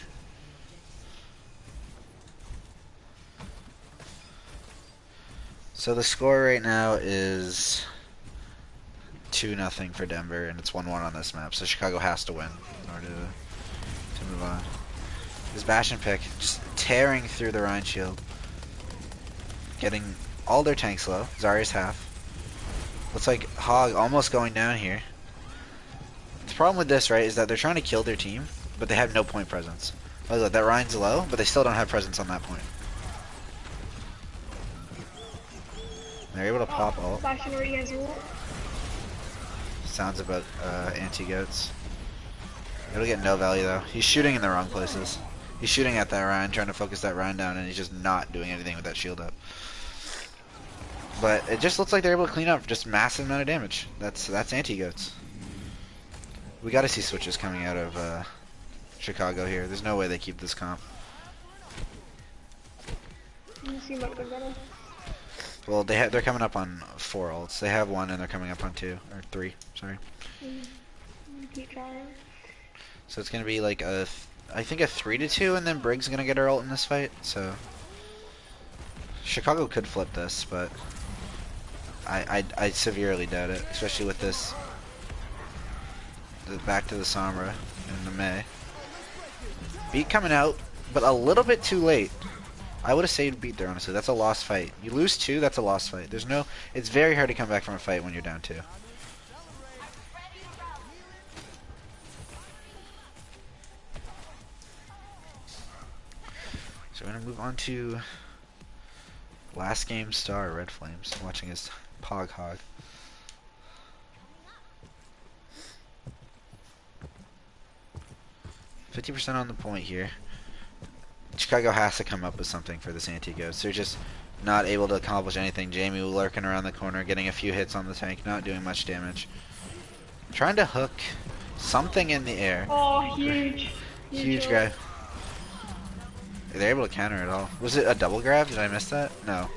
So the score right now is 2-0 for Denver, and it's 1-1 on this map. So Chicago has to win in order to move on. This Bastion pick just tearing through the Rhine shield, getting all their tanks low. Zarya's half. Looks like Hog almost going down here. The problem with this, right, is that they're trying to kill their team, but they have no point presence. Look, that Rhine's low, but they still don't have presence on that point. They're able to pop ult. Sounds about anti-Goats. It'll get no value though. He's shooting in the wrong places. He's shooting at that Rhine, trying to focus that Rhine down, and he's just not doing anything with that shield up. But it just looks like they're able to clean up just massive amount of damage. That's anti-Goats. We gotta see switches coming out of Chicago here. There's no way they keep this comp. You seem like they're better. Well, they're coming up on 4 ults. They have 1 and they're coming up on 2 or 3. Sorry. Keep trying. So it's gonna be like I think a 3-2, and then Brig's gonna get her ult in this fight. So Chicago could flip this, but I severely doubt it, especially with this back to the Sombra and the Mei. Beat coming out, but a little bit too late. I would have saved Beat there, honestly. That's a lost fight. You lose 2, that's a lost fight. It's very hard to come back from a fight when you're down 2. So we're gonna move on to last game star Red Flames. Watching his Pog Hog. %50 on the point here. Chicago has to come up with something for this anti-ghost. They're just not able to accomplish anything. Jamie lurking around the corner, getting a few hits on the tank, not doing much damage. Trying to hook something in the air. Oh, huge. Huge grab. They're able to counter it all. Was it a double grab? Did I miss that? No.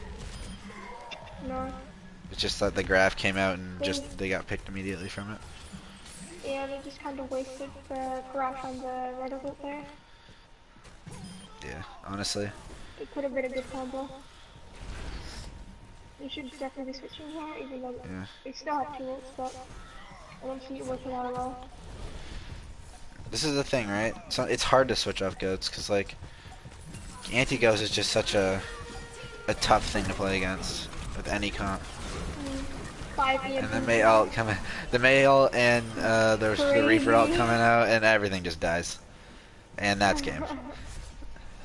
No. It's just that the grab came out and they got picked immediately from it. Yeah, they just kind of wasted the grab on the red of it there. Yeah, honestly. It could have been a good combo. You should definitely be switching here, even though they still have 2 ults, but I don't see it working out at all. This is the thing, right? So it's hard to switch off goats, because, like, anti-ghost is just such a tough thing to play against with any comp. And the Mei ult coming, the Mei ult and the Reaper ult coming out, and everything just dies. And that's game.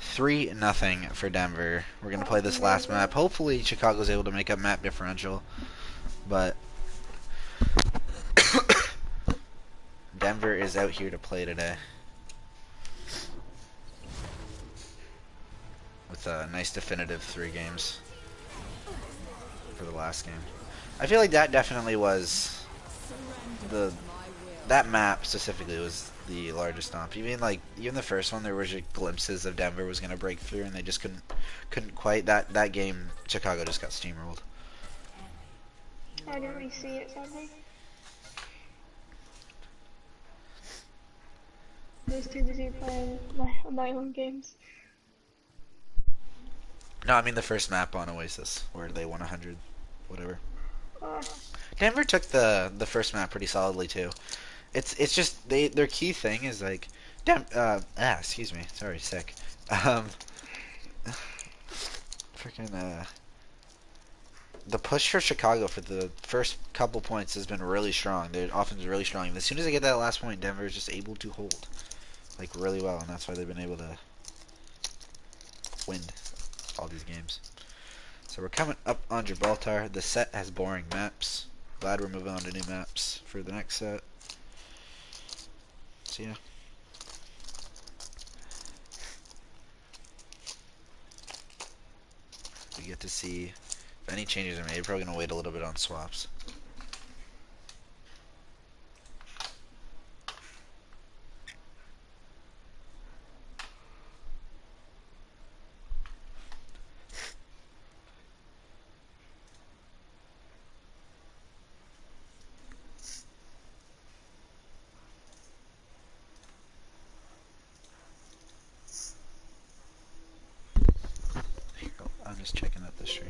3-0 for Denver. We're gonna play this last map. Hopefully Chicago's able to make up map differential, but Denver is out here to play today with a nice definitive 3 games for the last game. I feel like that definitely was that map specifically was the largest stomp. Even the first one, there was just glimpses of Denver was gonna break through, and they just couldn't quite. That game, Chicago just got steamrolled. I didn't really see it, sadly. I was too busy playing my own games. No, I mean the first map on Oasis where they won 100, whatever. Denver took the first map pretty solidly too. It's just their key thing is like excuse me, sorry, sick. Freaking the push for Chicago for the first couple points has been really strong. Their offense is really strong. And as soon as they get that last point, Denver is just able to hold like really well, and that's why they've been able to win all these games. So we're coming up on Gibraltar. The set has boring maps. Glad we're moving on to new maps for the next set. So yeah. We get to see if any changes are made. We're probably going to wait a little bit on swaps. I'm just checking out the stream.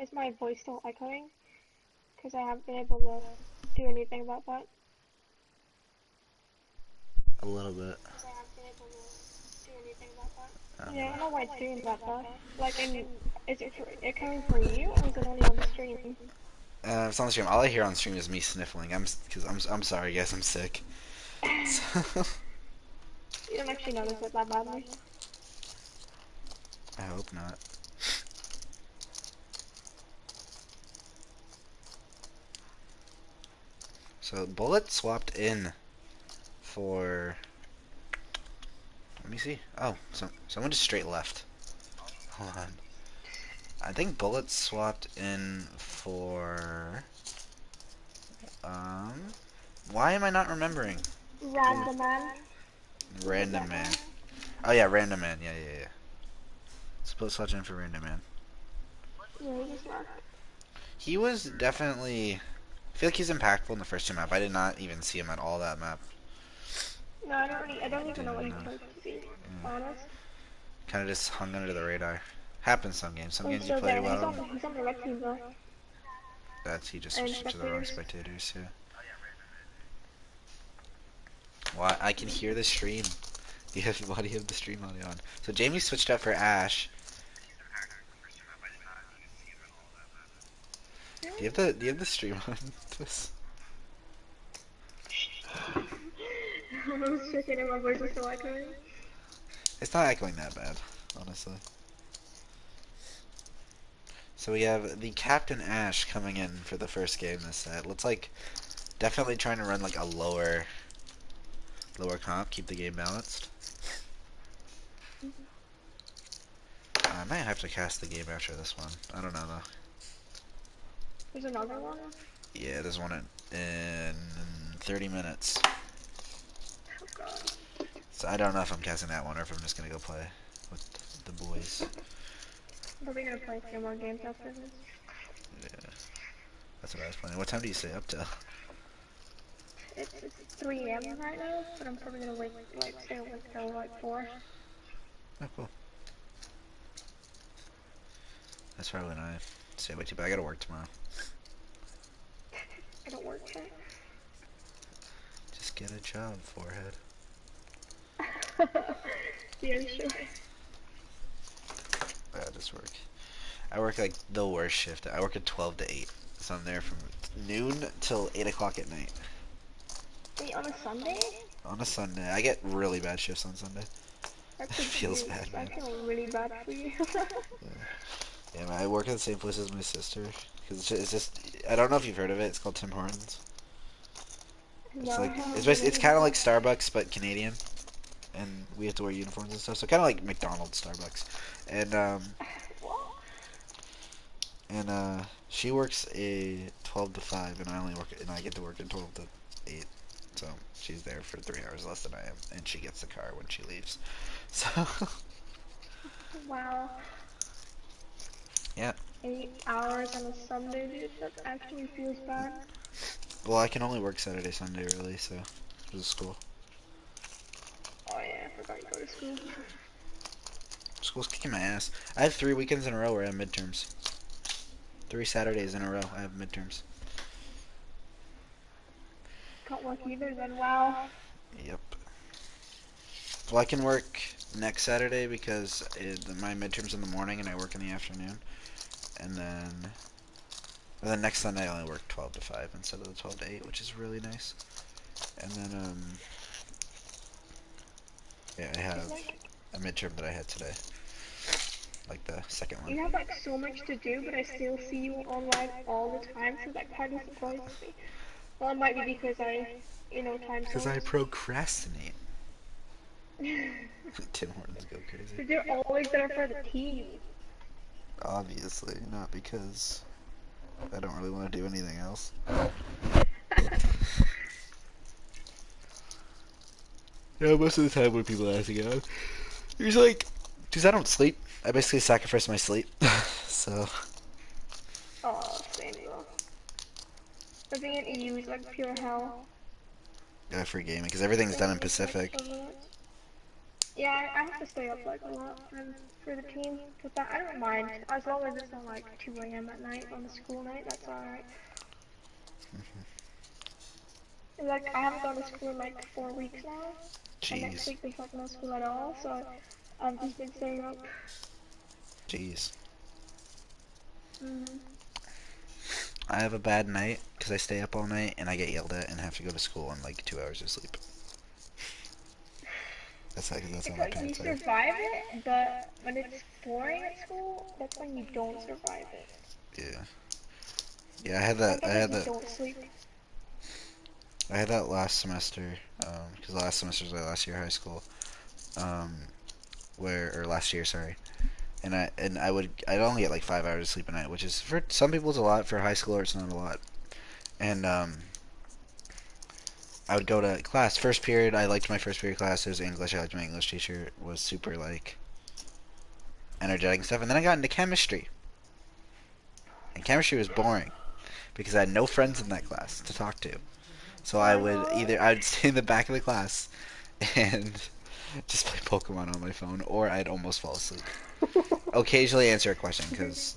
Is my voice still echoing? Because I haven't been able to do anything about that. A little bit. Yeah, I don't know why it's doing that though. Like, is it echoing for you, or is it only on the stream? It's on the stream. All I hear on the stream is me sniffling. I'm sorry, guys. I'm sick. You don't actually notice it that badly. I hope not. So Bullet swapped in for. Let me see. Oh, someone just straight left. Hold on. I think Bullet swapped in for. Why am I not remembering? Random man. Look at Random that man. man. Oh yeah, random man. Yeah. Suppose watch in for random man. Yeah, he just left. He was definitely. I feel like he's impactful in the first two map. I did not even see him at all that map. No, I don't even know what Didn't he know. plays, to be Yeah. honest. Kind of just hung under the radar. Happens some games. Some Oh, he's games you still play there. well. He's on the red team though. That's he just And switched to the wrong spectators. spectators. Yeah. Well, I can hear the stream. Why do you have the stream audio on? So Jamie switched up for Ash. Do you have the stream on? This? I was checking if my voice was still echoing. It's not echoing that bad, honestly. So we have the Captain Ash coming in for the first game this set. Looks like definitely trying to run like a lower comp, keep the game balanced. I might have to cast the game after this one. I don't know though. There's another one? Yeah, there's one in 30 minutes. Oh god. So I don't know if I'm casting that one or if I'm just gonna go play with the boys. I'm probably gonna play a few more games after this. Yeah, that's what I was playing. What time do you stay up till? It's 3 a.m. right now, but I'm probably gonna stay awake till like 4. Oh, cool. That's probably when I stay way too bad. I gotta work tomorrow. I don't work yet. Just get a job, forehead. Yeah, sure. I just work. I work like the worst shift. I work at 12 to 8. So I'm there from noon till 8 o'clock at night. Wait, on a Sunday? On a Sunday. I get really bad shifts on Sunday. It That's feels abuse. bad, I man. feel really bad for you. Yeah, man, I work at the same place as my sister. Cause it's just I don't know if you've heard of it. It's called Tim Hortons. No, It's I like haven't it's really kind of like before. Starbucks but Canadian, and we have to wear uniforms and stuff. So kind of like McDonald's, Starbucks, and What? she works a 12 to 5, and I get to work at 12 to 8. So she's there for 3 hours less than I am, and she gets the car when she leaves. So Wow. yeah. 8 hours on a Sunday, dude. That actually feels bad. Well, I can only work Saturday, Sunday, really. So this is school. Oh yeah, I forgot you go to school. School's kicking my ass. I have 3 weekends in a row where I have midterms. 3 Saturdays in a row I have midterms. Can't work either then, wow. Yep. Well, I can work next Saturday because my midterm's in the morning and I work in the afternoon. And then next Sunday I only work 12 to 5 instead of the 12 to 8, which is really nice. And then, yeah, I have It's like, a midterm that I had today. Like the second one. you have like so much to do, but I still see you online all the time, so that kind of surprises me. Well, it might be because time Because I zones. procrastinate. Tim Hortons go crazy. But you're always there for the team. Obviously, not because I don't really want to do anything else. Yeah, most of the time when people ask me out, usually like, because I don't sleep. I basically sacrifice my sleep. So, Oh, same though. Living in EU is like pure hell. yeah, for gaming, because everything's done in Especially with like Pacific. Overwatch. Yeah, I have to stay up like a lot for the team, but that I don't mind as long as it's not like 2 a.m. at night on a school night. That's alright. Like I haven't gone to school in like 4 weeks now, and next Jeez. week there's like no school at all, so I've just been staying up. Jeez. Mm. I have a bad night because I stay up all night and I get yelled at and have to go to school in like 2 hours of sleep. That's how It's my like you parents are. survive it, but when it's boring at school, that's when you don't survive it. Yeah. Yeah, I had that. I Sometimes I had just that. don't sleep. I had that last semester. Because last semester was my last year of high school. Um, or last year, sorry. And I'd only get like 5 hours of sleep a night, which is for some people it's a lot. For high schooler, it's not a lot. And I would go to class. First period, I liked my first period class. It was English. I liked my English teacher. It was super, like, energetic and stuff. And then I got into chemistry. And chemistry was boring because I had no friends in that class to talk to. So I would stay in the back of the class and just play Pokemon on my phone, or I'd almost fall asleep. Occasionally answer a question because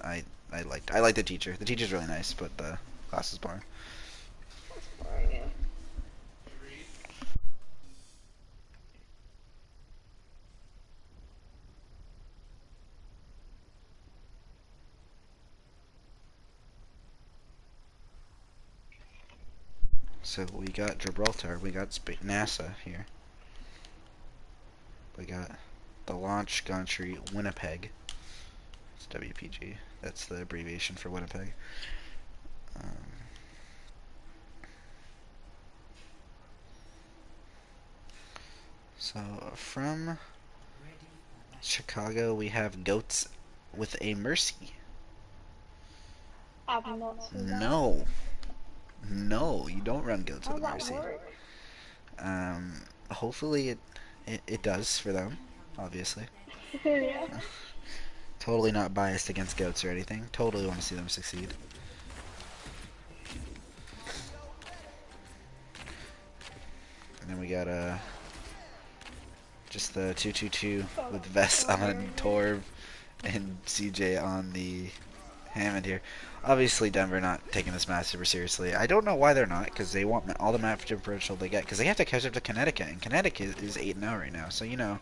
I I like the teacher. The teacher's really nice, but the class is boring. Boring, yeah. So we got Gibraltar, we got NASA here. We got the launch country Winnipeg. It's WPG. That's the abbreviation for Winnipeg. So from Chicago, we have Goats with a Mercy. I've not seen that. No, no, you don't run Goats How with does a that Mercy. work? Hopefully it does for them, obviously. Yeah. Totally not biased against Goats or anything. Totally want to see them succeed. And then we got just the 2-2-2 with Vess on Torb and CJ on the Hammond here. Obviously, Denver not taking this match super seriously. I don't know why they're not, because they want all the map differential they get, because they have to catch up to Connecticut, and Connecticut is 8-0 right now, so you know.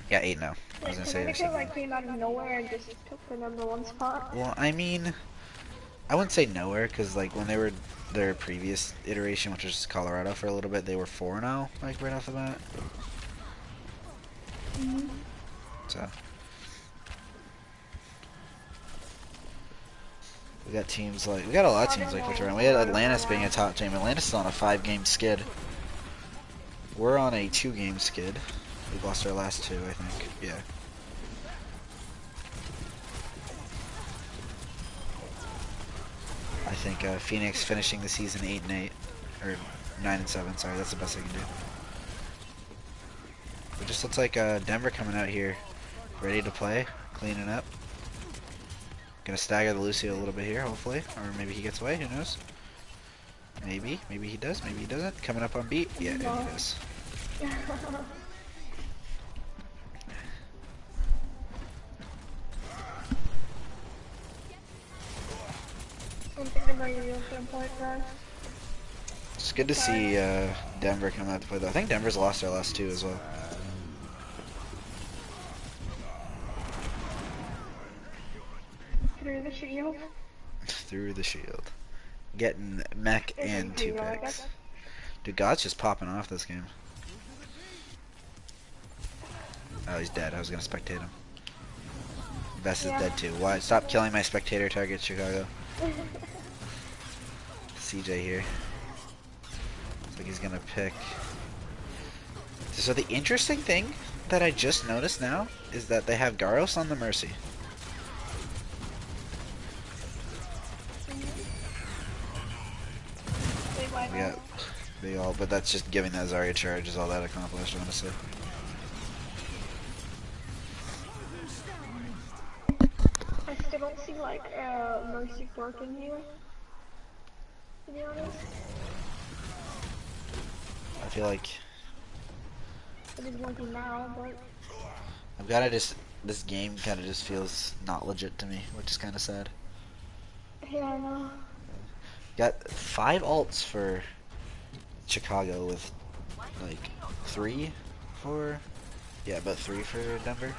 Yeah, 8-0. I was gonna say Connecticut like came out of nowhere and just took the #1 spot. Well, I mean, I wouldn't say nowhere, because like when they were their previous iteration, which was Colorado for a little bit, they were 4-0, like right off the bat. So. We got teams like, we got a lot of teams like which are, we had Atlantis being a top team. Atlantis is on a 5-game skid. We're on a 2-game skid. We've lost our last 2, I think. Yeah. I think Phoenix finishing the season 8-8, or 9-7. Sorry, that's the best I can do. It just looks like Denver coming out here, ready to play, cleaning up. Gonna stagger the Lucio a little bit here, hopefully. Or maybe he gets away, who knows? Maybe. Maybe he does, maybe he doesn't. Coming up on beat. Yeah, he does. It's good to see Denver come out to play though. I think Denver's lost their last 2 as well. Through the shield. Through the shield. Getting mech and 2 picks. Dude, God's just popping off this game. Oh, he's dead. I was gonna spectate him. Vess is dead too. Why? Stop killing my spectator target, Chicago. CJ here. Looks like he's gonna pick. So the interesting thing that I just noticed now is that they have Garros on the Mercy. Yeah, they all, but that's just giving that Zarya charge is all that accomplished, honestly. I still don't see like Mercy working here, to be honest. I feel like It is working now, but I've gotta just, this game kinda just feels not legit to me, which is kinda sad. yeah, I know. Got 5 ults for Chicago with like 3 for, yeah, about 3 for Denver.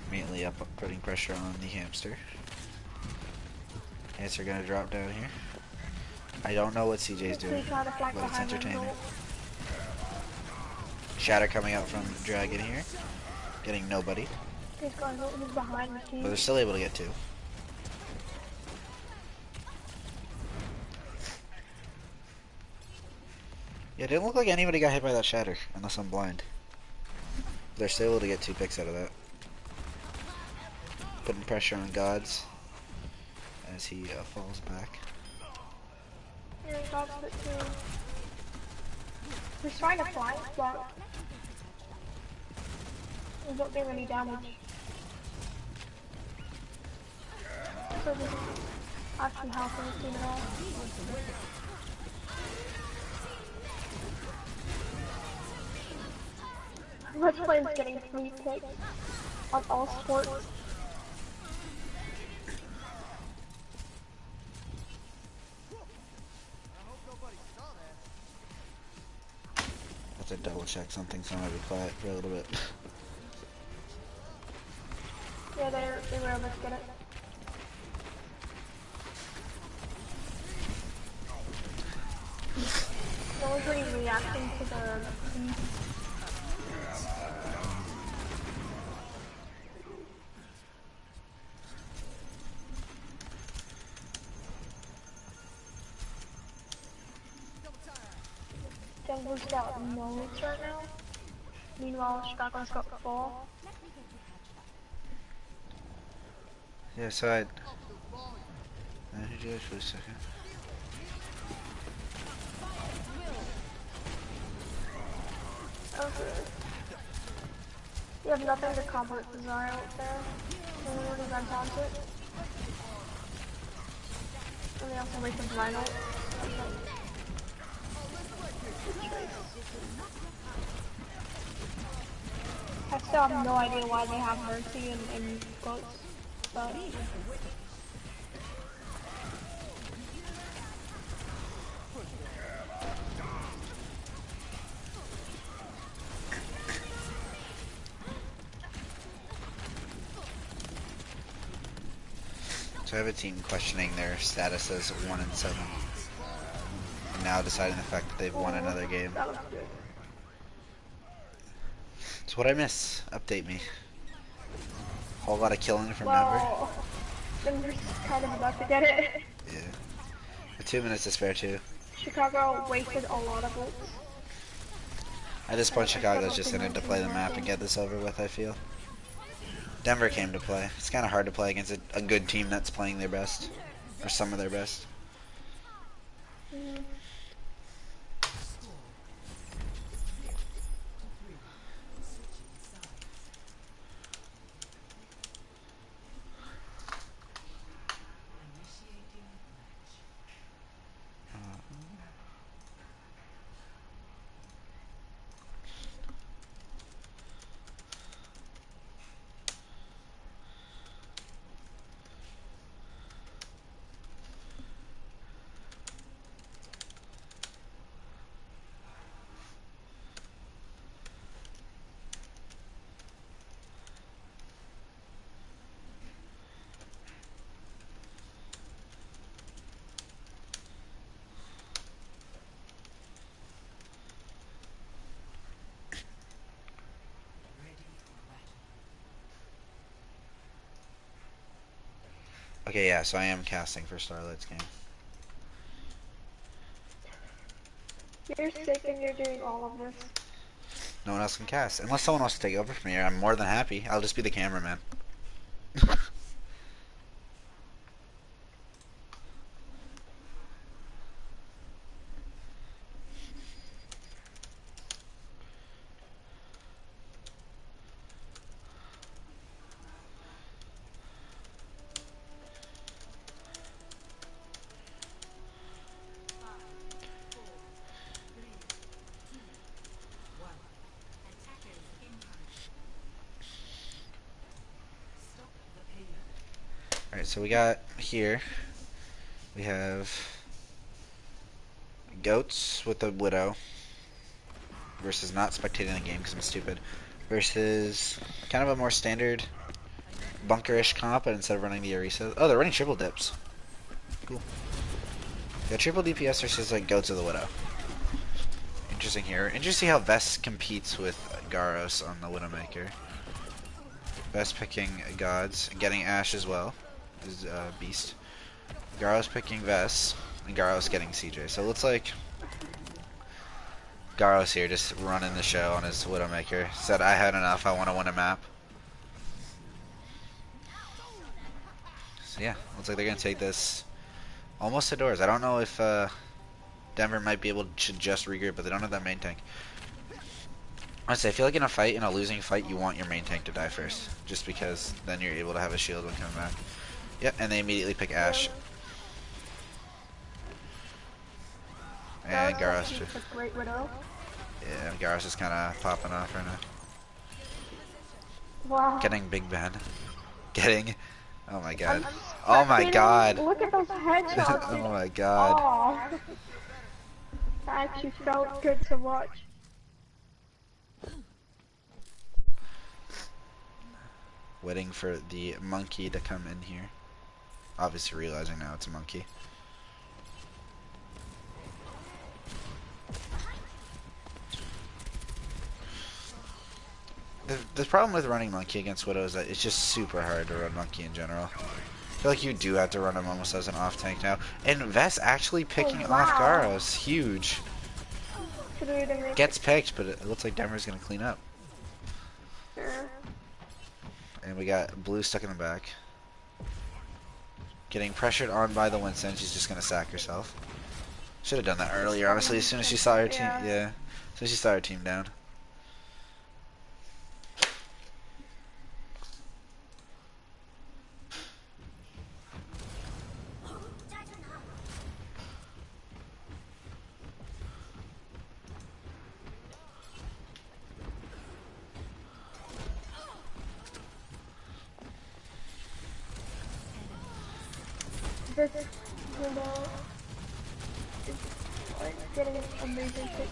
Immediately up, putting pressure on the hamster. Hamster gonna drop down here. I don't know what CJ's doing, but it's entertaining. Shatter coming out from Dragon here, getting nobody. He's behind the team. But they're still able to get 2. Yeah, it didn't look like anybody got hit by that shatter, unless I'm blind. They're still able to get 2 picks out of that. Putting pressure on Gods as he falls back. Yeah, God's a bit too. He's trying to flank, but he's not doing any damage. So this is actually helping his team at all. Let's Play is getting free picks on all sports. I have to double check something, so I'm gonna be quiet for a little bit. Yeah, they were able to get it. No one's really reacting to the Denver's got no hits right now. Meanwhile, Chicago's got 4. Yeah, so I need you guys for a second. Okay. You have nothing to combat Desire out there. And then we run down to it. And they also wait for Rhino. I still have no idea why they have Mercy and Goats, but... So I have a team questioning their status as 1-7, and now deciding the fact that they've won another game. It's what I miss. Update me. Whole lot of killing from Well, Denver's kind of about to get it. Yeah. With 2 minutes to spare too. Chicago wasted a lot of ults. At this point, Chicago's just in it to play the map and get this over with, I feel. Denver came to play. It's kind of hard to play against a good team that's playing their best. Or some of their best. Okay, yeah, so I am casting for Starlight's game. You're sick and you're doing all of this. No one else can cast. Unless someone wants to take over from here, I'm more than happy. I'll just be the cameraman. Alright, so we got here, we have Goats with the Widow versus not spectating the game because I'm stupid, versus kind of a more standard bunkerish comp, but instead of running the Orisa, oh, they're running triple dips. Cool. Yeah, triple DPS versus like Goats of the Widow. Interesting here. Interesting how Vest competes with Garros on the Widowmaker. Vest picking Gods and getting Ashe as well. Is Beast. Garros picking Vest and Garros getting CJ. So it looks like Garros here just running the show on his Widowmaker. Said I had enough, I want to win a map. So yeah, looks like they're gonna take this almost to doors. I don't know if Denver might be able to just regroup, but they don't have that main tank. Honestly, I feel like in a fight, in a losing fight, you want your main tank to die first, just because then you're able to have a shield when coming back. Yep, and they immediately pick Ashe. And Garros. Yeah, Garros is kind of popping off right now. Wow. Getting Big Ben. Getting. Oh my god. Oh my god. Look at those headshots. Oh my god. Oh. That actually felt good to watch. Waiting for the monkey to come in here. Obviously realizing now it's a monkey. The problem with running monkey against Widow is that it's just super hard to run monkey in general. I feel like you do have to run him almost as an off tank now. And Vess actually picking off Garros. Huge. Gets picked, but it looks like Denver's going to clean up. Sure. And we got Blue stuck in the back. Getting pressured on by the Winston. She's just going to sack herself. Should have done that earlier, honestly, as soon as she saw her team. Yeah. As soon as she saw her team down. This window is like getting amazing picks.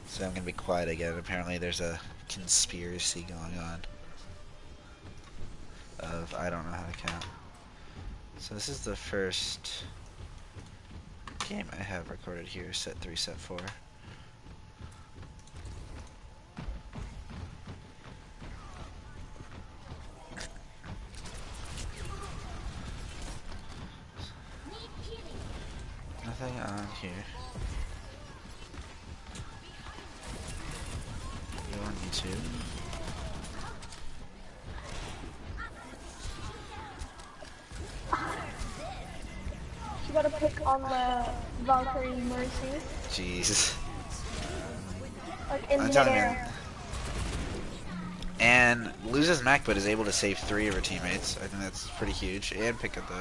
So I'm going to be quiet again. Apparently there's a conspiracy going on. Of I don't know how to count. So this is the first game I have recorded here. Set 3, set 4. Nothing on here. Go on YouTube. You gotta pick on the Valkyrie Mercy. Jeez. Like in midair. And loses Mac, but is able to save 3 of her teammates. I think that's pretty huge. And pick up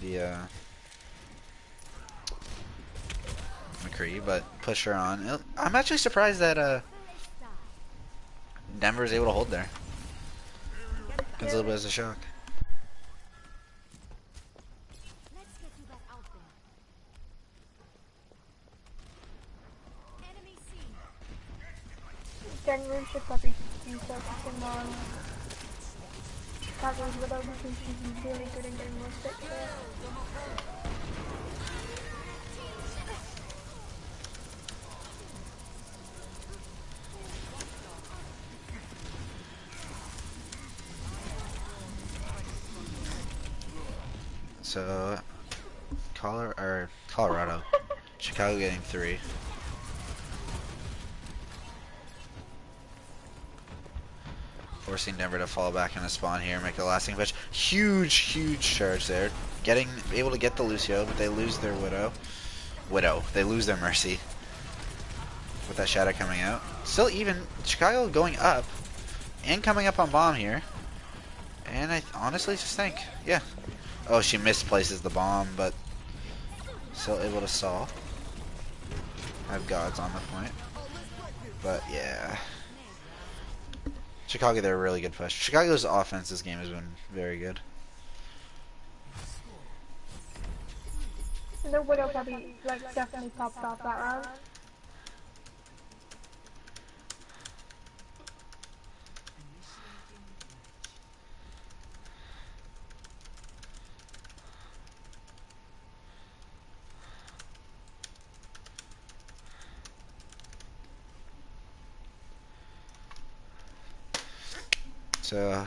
the McCree, but push her on. I'm actually surprised that Denver is able to hold there. It's a little bit of a shock. Denver should probably be focusing on Chicago's Widow because she's really good at getting more sticks there. So, Colorado, Chicago getting 3. Forcing Denver to fall back in a spawn here, make the lasting push. Huge charge there. Able to get the Lucio, but they lose their Widow. They lose their Mercy. With that Shadow coming out. Still even. Chicago going up. And coming up on bomb here. And I honestly just think, yeah. Oh, she misplaces the bomb, but still able to solve. Have gods on the point. But yeah. Chicago, they're a really good push. Chicago's offense this game has been very good. The Widow probably definitely popped off that round. So,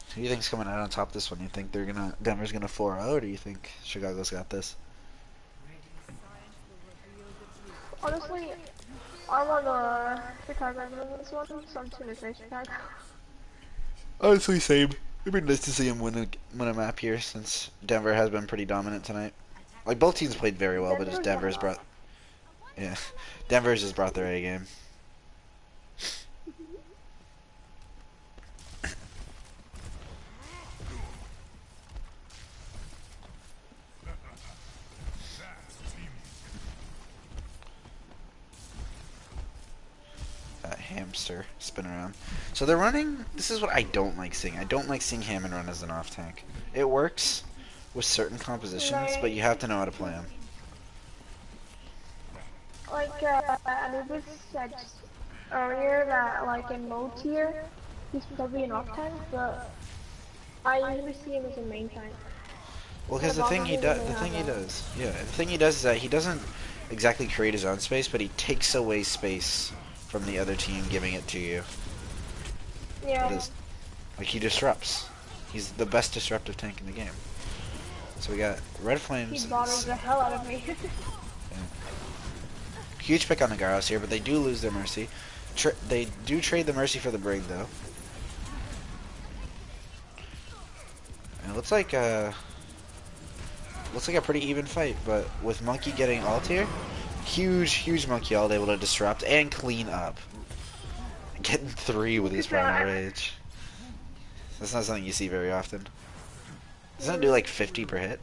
who do you think's coming out on top this one? You think Denver's gonna 4-0, or do you think Chicago's got this? Honestly, I'm on Chicago in this one, so I'm just gonna say Chicago. Honestly, same. It'd be nice to see him win a map here since Denver has been pretty dominant tonight. Like both teams played very well, but just Denver's done Denver's well. brought yeah, Denver's just brought their A game. That hamster spin around. So they're running. This is what I don't like seeing. I don't like seeing Hammond run as an off tank. It works with certain compositions, but Like, you have to know how to play him. Anubis said earlier that, like, in low tier, he's probably an off tank, but I usually see him as a main tank. Well, In the because bottom, he really have a... the thing he does is that he doesn't exactly create his own space, but he takes away space from the other team, giving it to you. It Yeah. is like he disrupts. He's the best disruptive tank in the game. So we got Red He Flames. bothers the hell out of me. Yeah. Huge pick on the Garros here, but they do lose their Mercy. They do trade the Mercy for the Brig, though. And it looks like a pretty even fight, but with Monkey getting ult here, huge Monkey ult able to disrupt and clean up. Getting 3 with his Primal Rage. That's not something you see very often. Doesn't it do like 50 per hit?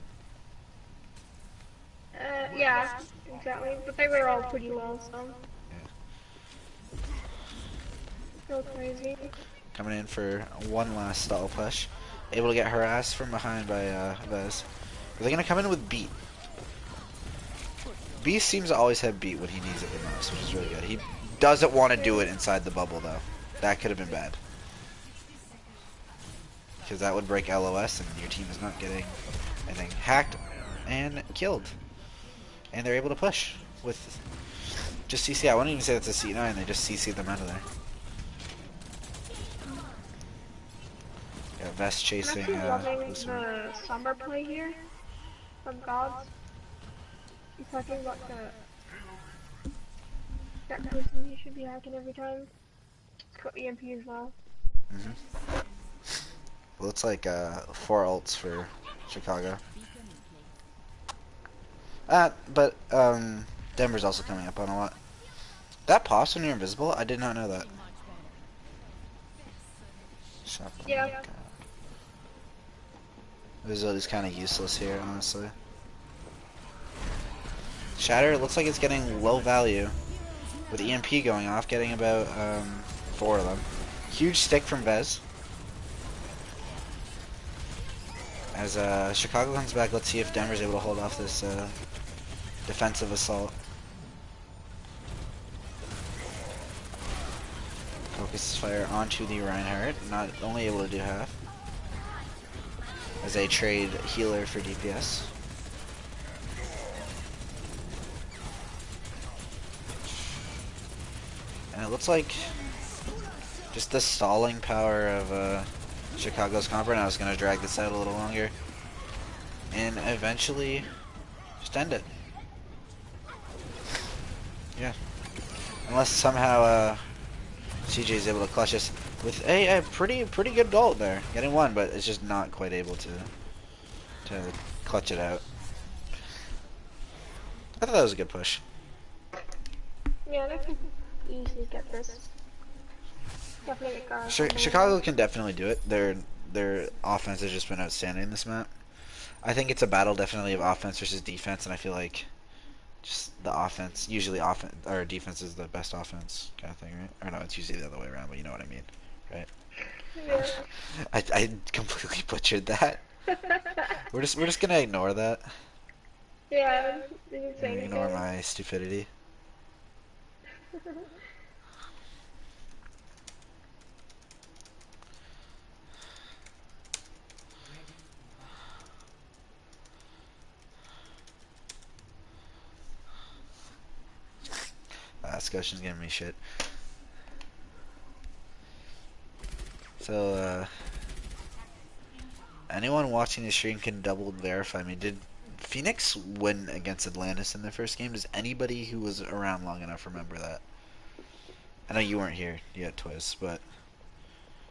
Yeah, exactly. But they were all pretty low, so... Yeah. Go crazy. Coming in for one last stall push. Able to get harassed from behind by Vez. Are they going to come in with Beat? Beast seems to always have Beat when he needs it the most, which is really good. He doesn't want to do it inside the bubble, though. That could have been bad. Because that would break LOS, and your team is not getting anything hacked and killed. And they're able to push with just CC. I wouldn't even say that's a C9, they just CC them out of there. Yeah, Vest I'm chasing actually loving Lucifer. the summer play here from Gods. He's talking about that person he should be hacking every time. It's got EMP as well. Well, it's like 4 ults for Chicago. But Denver's also coming up on a lot. That pops when you're invisible? I did not know that. Yeah. Visibility's kind of useless here, honestly. Shatter looks like it's getting low value with EMP going off, getting about 4 of them. Huge stick from Vez. As Chicago comes back, let's see if Denver's able to hold off this defensive assault. Focuses fire onto the Reinhardt, not only able to do half. As they trade healer for DPS. And it looks like just the stalling power of Chicago's comp right now is going to drag this out a little longer. And eventually just end it. Yeah. Unless somehow CJ is able to clutch us with a pretty good ult there. Getting 1, but it's just not quite able to clutch it out. I thought that was a good push. Yeah, they can easily get this. Definitely get Gods. Chicago can definitely do it. Their offense has just been outstanding this map. I think it's a battle definitely of offense versus defense, and I feel like just the offense, usually offense or defense is the best offense kind of thing, right? Or no, it's usually the other way around, but you know what I mean, right? Yeah. I completely butchered that. We're just gonna ignore that. Yeah, they didn't say anything. Ignore my stupidity. Scotian's giving me shit. So, anyone watching the stream can double verify me. Did Phoenix win against Atlantis in their first game? Does anybody who was around long enough remember that? I know you weren't here yet, Twiz, but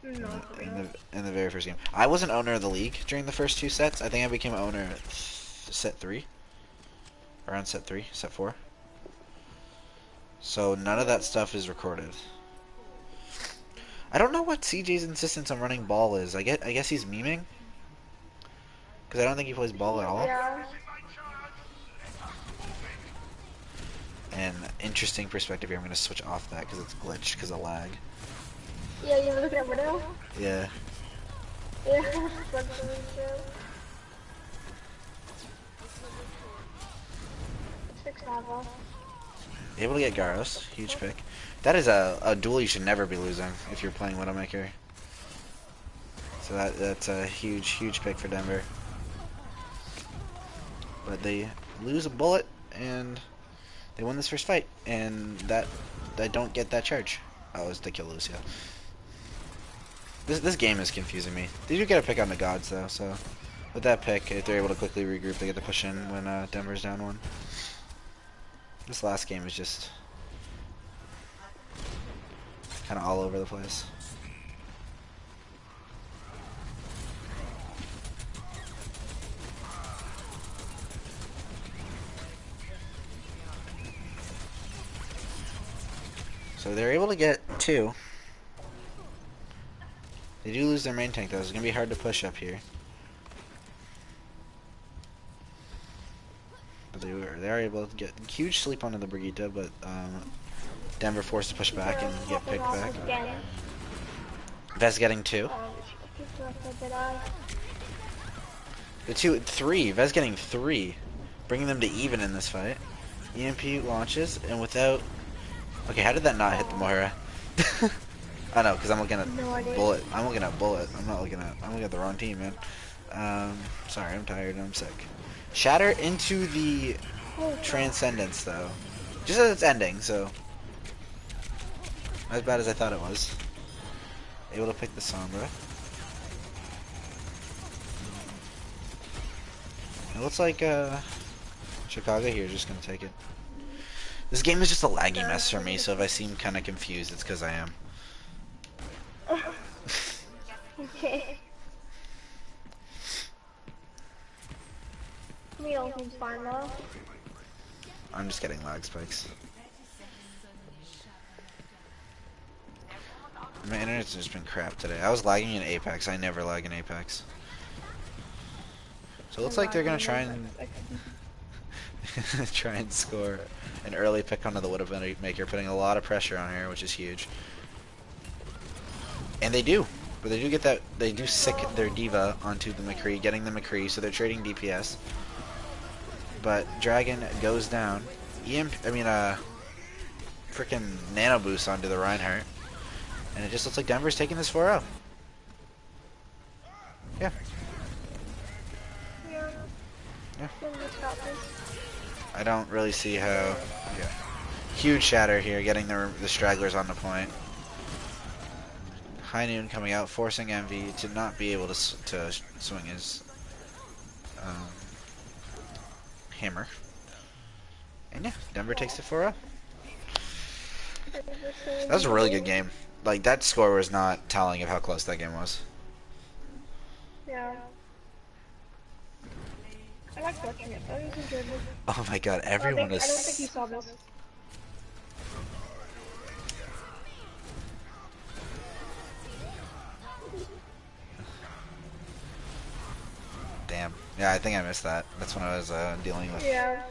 No, for real. in the very first game, I was an owner of the league during the first two sets. I think I became owner at set 3, around set 3, set 4. So none of that stuff is recorded. I don't know what CJ's insistence on running ball is. I guess he's memeing, because I don't think he plays ball at all. Yeah. And interesting perspective here. I'm gonna switch off that because it's glitched because of lag. Yeah, you were looking at Widow? Yeah. Yeah. Fix Nava. Able to get Garros. Huge pick. That is a duel you should never be losing if you're playing Widowmaker. So that's a huge pick for Denver. But they lose a bullet and they win this first fight, and that I don't get that charge. Oh, it's the kill Lucia. This game is confusing me. They do get a pick on the gods though, so with that pick, if they're able to quickly regroup, they get to push in when Denver's down 1. This last game is just kind of all over the place. So they're able to get 2. They do lose their main tank though. It's gonna be hard to push up here. But they are able to get huge sleep onto the Brigitte, but Denver forced to push back and get picked back. Vez getting 2. The 3. Vez getting 3, bringing them to even in this fight. EMP launches and without. Okay, how did that not hit the Moira? I know, because I'm looking at Bullet. I'm looking at Bullet. I'm looking at the wrong team, man. Sorry, I'm tired and I'm sick. Shatter into the Transcendence, though. Just as it's ending, so. Not as bad as I thought it was. Able to pick the Sombra. It looks like Chicago here is just going to take it. This game is just a laggy mess for me, so if I seem kind of confused, it's because I am. Okay. Me all seems fine though. I'm just getting lag spikes. My internet's just been crap today. I was lagging in Apex. I never lag in Apex. So it looks like they're gonna try and try and score an early pick onto the Widowmaker, putting a lot of pressure on her, which is huge. And they do. But they do get that. They do sick their diva onto the McCree, getting the McCree, so they're trading DPS. But Dragon goes down. Freaking nano boost onto the Reinhardt, and it just looks like Denver's taking this 4-0. Yeah. Yeah. I don't really see how. Yeah. Huge shatter here, getting the stragglers on the point. High Noon coming out, forcing Envy to not be able to swing his hammer. And yeah, Denver takes it 4-0. That was a really good game. Like, that score was not telling of how close that game was. Yeah. I like watching it though, it was enjoyable. Oh my god, everyone is. I don't think you saw this. Damn. Yeah, I think I missed that. That's when I was dealing with. Yeah.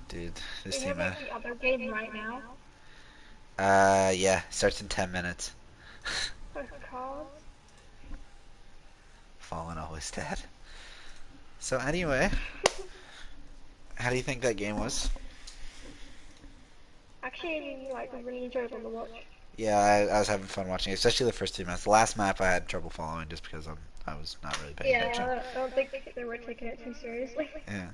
Dude, this Can you team. make the other game right now? Yeah, starts in 10 minutes. Because Fallen always dead. So anyway, how do you think that game was? actually, like, really enjoyable to watch. Yeah, I was having fun watching it, especially the first 2 minutes. The last map I had trouble following just because I was not really paying attention. Yeah, I don't think they were taking it too seriously. Yeah,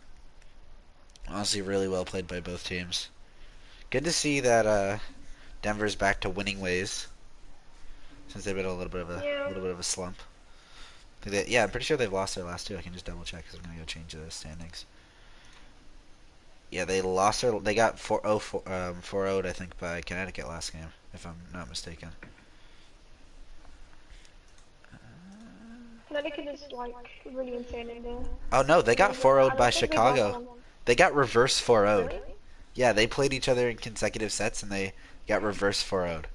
honestly, really well played by both teams. Good to see that Denver's back to winning ways since they've been a Yeah. little bit of a slump. Yeah, I'm pretty sure they've lost their last two. I can just double check because I'm gonna go change the standings. Yeah, they lost their. They got 4-0'd, I think, by Connecticut last game, if I'm not mistaken. Connecticut is like really insane in the Oh no, they got league. I 4-0'd by don't think they've lost Chicago. one. They got reverse 4-0'd. Really? Yeah, they played each other in consecutive sets and they got reverse 4-0'd.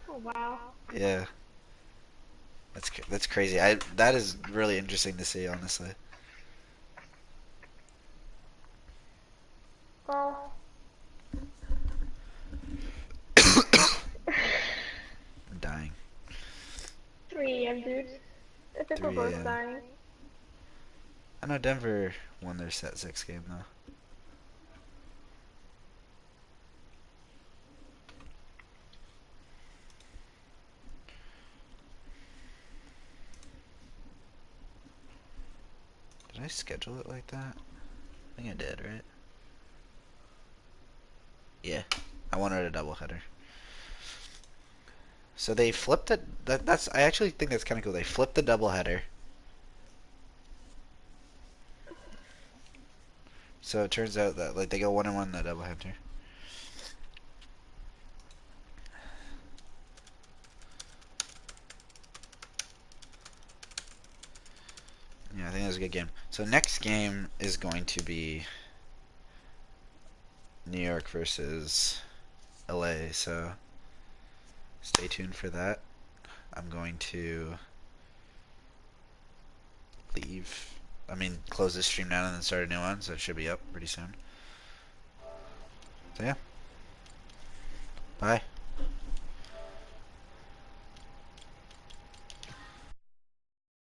Oh wow. Yeah, that's crazy. That is really interesting to see, honestly. Well, I'm dying. 3 AM, dude. I think we're 3 both a.m. dying. I know Denver won their set 6 game though. Did I schedule it like that? I think I did, right? Yeah, I wanted a doubleheader. So they flipped it. That's I actually think that's kind of cool. They flipped the doubleheader. So it turns out that like they go 1-1 in the doubleheader. Yeah, I think that was a good game. So next game is going to be New York versus LA. So stay tuned for that. I'm going to leave. I mean, close this stream down and then start a new one. So it should be up pretty soon. So yeah, bye.